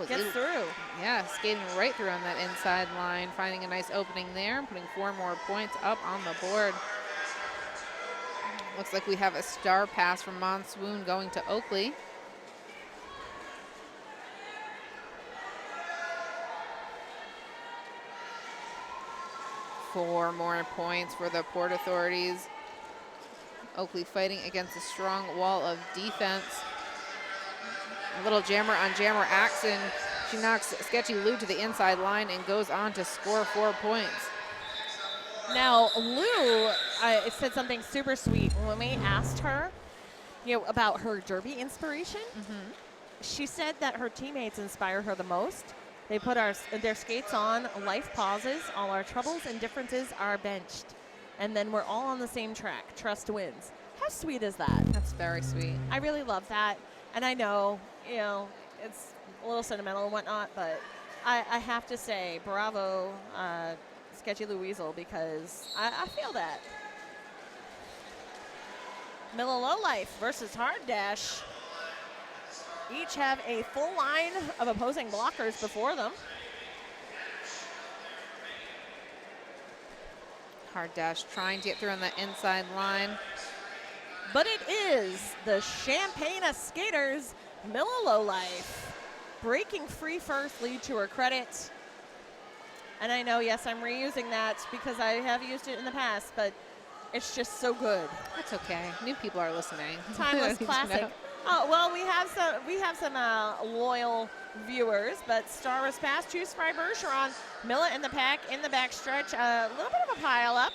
gets through. Yeah, skating right through on that inside line, finding a nice opening there, putting 4 more points up on the board. Looks like we have a star pass from Monsoon going to Oakley. Four more points for the Port Authorities. Oakley fighting against a strong wall of defense. A little jammer on jammer action. She knocks Sketchy Lou to the inside line and goes on to score 4 points. Now, Lou said something super sweet when we asked her, about her derby inspiration. She said that her teammates inspire her the most. They put their skates on, life pauses, all our troubles and differences are benched. And then we're all on the same track. Trust wins. How sweet is that? That's very sweet. I really love that. And I know, it's a little sentimental and whatnot, but I have to say, bravo, Sketchy Louisel, because I feel that. Miller Lowlife versus Hard Dash. Each have a full line of opposing blockers before them. Hard Dash trying to get through on the inside line. But it is the Champaign Skaters, Miller Lowlife, breaking free first, lead to her credit. And I know, yes, I'm reusing that because I have used it in the past, but it's just so good. That's okay. New people are listening. Timeless classic. Oh, well, we have some loyal viewers, but star was passed to Spry Bergeron. Miller in the pack, in the back stretch. A little bit of a pile up.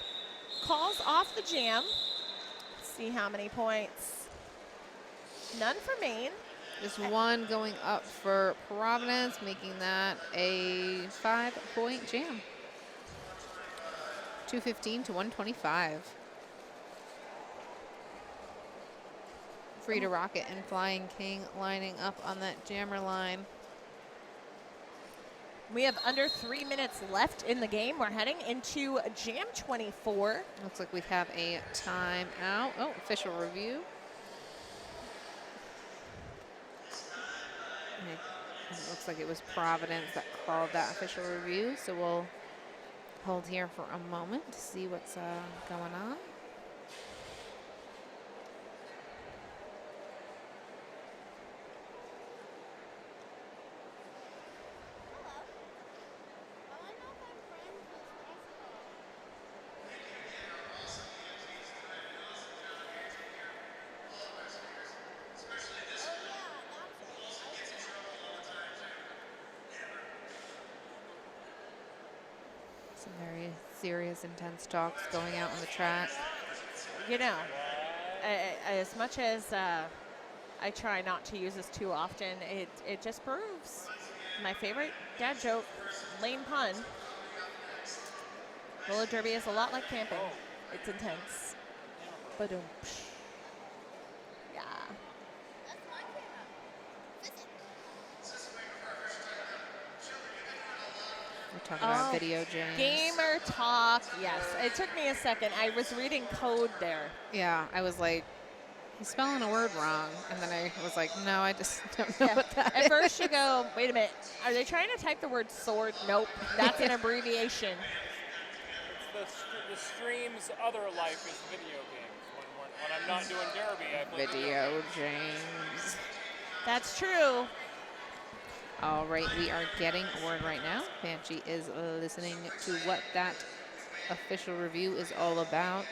Calls off the jam. Let's see how many points. None for Maine. Just 1 going up for Providence, making that a 5-point jam. 215 to 125. Frida Rocket and Flying King lining up on that jammer line. We have under 3 minutes left in the game. We're heading into Jam 24. Looks like we have a timeout. Oh, official review. It looks like it was Providence that called that official review, so we'll hold here for a moment to see what's going on. Some very serious, intense talks going out on the track. You know, as much as I try not to use this too often, it just proves my favorite dad joke, lane pun. Roller derby is a lot like camping. It's intense. Ba-dum. Yeah. We're talking about video, James. Gamer talk, yes. It took me a second. I was reading code there. Yeah, I was like, he's spelling a word wrong. And then I was like, no, I just don't know what that is. At first you go, wait a minute, are they trying to type the word sword? Nope, that's an abbreviation. It's the stream's other life is video games. When I'm not doing derby, I play Video, James. That's true. All right, we are getting a word right now. Banshee is listening to what that official review is all about.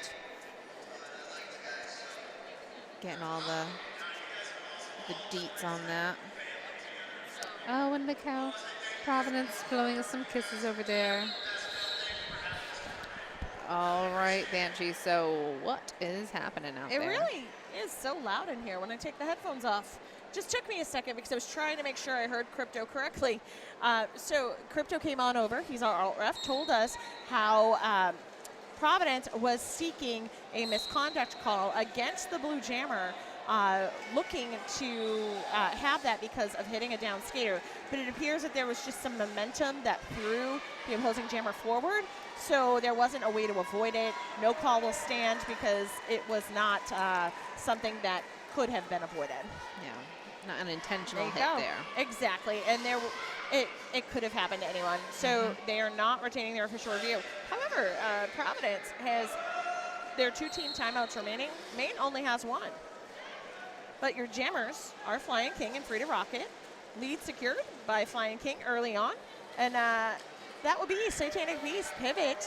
Getting all the deets on that. Oh, and look how Providence blowing us some kisses over there. All right, Banshee, so what is happening out there? It really is so loud in here when I take the headphones off. Just took me a second because I was trying to make sure I heard Crypto correctly. So Crypto came on over. He's our alt ref. Told us how Providence was seeking a misconduct call against the Blue Jammer, looking to have that because of hitting a down skater. But it appears that there was just some momentum that threw the opposing jammer forward. So there wasn't a way to avoid it. No call will stand because it was not something that could have been avoided. Yeah. Not an intentional hit there. Exactly, and it could have happened to anyone. So they are not retaining their official review. However, Providence has their 2 team timeouts remaining. Maine only has 1. But your jammers are Flying King and Frida Rocket. Lead secured by Flying King early on. And that would be Satanic Beast pivot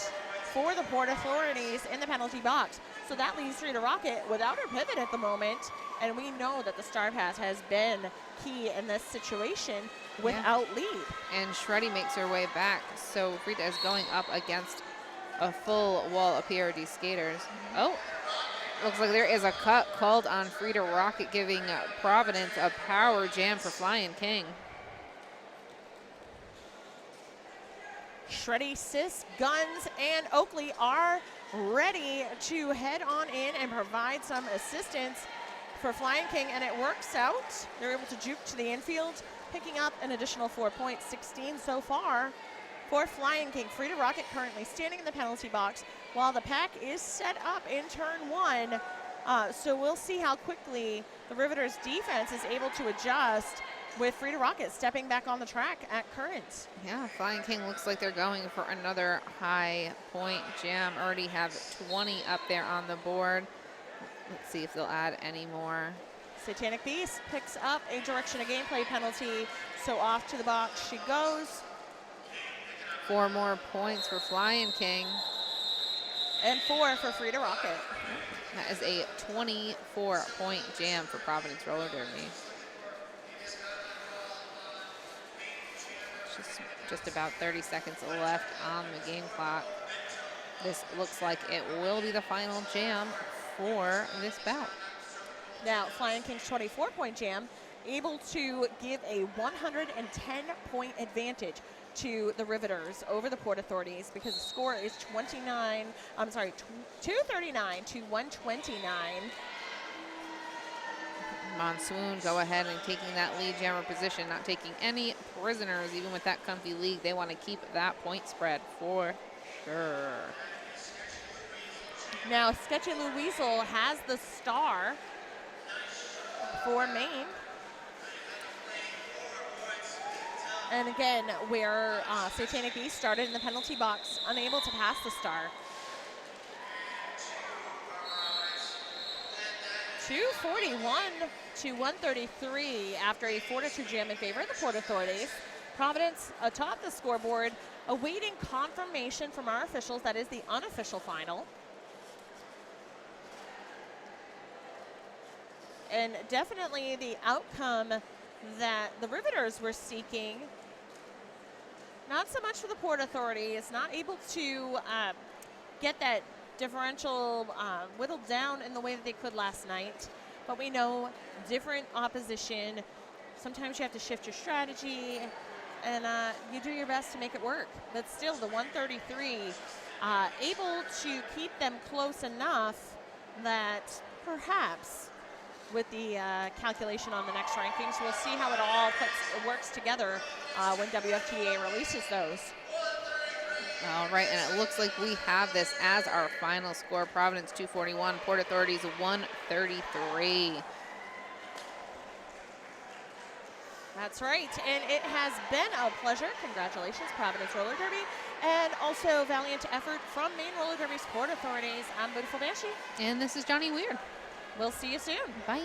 for the Port Authorities in the penalty box. So that leaves Frida Rocket without her pivot at the moment. And we know that the Star Pass has been key in this situation without lead. And Shreddy makes her way back. So Frida is going up against a full wall of PRD skaters. Oh, looks like there is a cut called on Frida Rocket, giving Providence a power jam for Flying King. Shreddy, Sis, Guns, and Oakley are ready to head on in and provide some assistance for Flying King, and it works out. They're able to juke to the infield, picking up an additional 4 points, 16 so far for Flying King. Frida Rocket currently standing in the penalty box while the pack is set up in turn 1. So we'll see how quickly the Riveters defense is able to adjust with Frida Rocket stepping back on the track at current. Yeah, Flying King looks like they're going for another high point jam. Already have 20 up there on the board. Let's see if they'll add any more. Satanic Beast picks up a direction of gameplay penalty, so off to the box she goes. 4 more points for Flying King. And 4 for Frida Rocket. That is a 24-point jam for Providence Roller Derby. Just about 30 seconds left on the game clock. This looks like it will be the final jam for this bout. Now, Flying King's 24-point jam able to give a 110-point advantage to the Riveters over the Port Authorities because the score is 239 to 129. Monsoon go ahead and taking that lead jammer position, not taking any prisoners, even with that comfy lead. They want to keep that point spread for sure. Now, Sketchy Louisel has the star for Maine. And again, where Satanic Beast started in the penalty box, unable to pass the star. 241 to 133 after a 4-2 jam in favor of the Port Authorities. Providence atop the scoreboard, awaiting confirmation from our officials. That is the unofficial final. And definitely the outcome that the Riveters were seeking. Not so much for the Port Authorities, not able to get that differential whittled down in the way that they could last night. But we know different opposition. Sometimes you have to shift your strategy, and you do your best to make it work. But still, the 133 able to keep them close enough that perhaps with the calculation on the next rankings, we'll see how it all works together when WFTA releases those. All right, and it looks like we have this as our final score. Providence 241, Port Authorities 133. That's right, and it has been a pleasure. Congratulations, Providence Roller Derby, and also valiant effort from Maine Roller Derby's Port Authorities. I'm Beautiful Banshee. And this is Johnny Weird. We'll see you soon. Bye.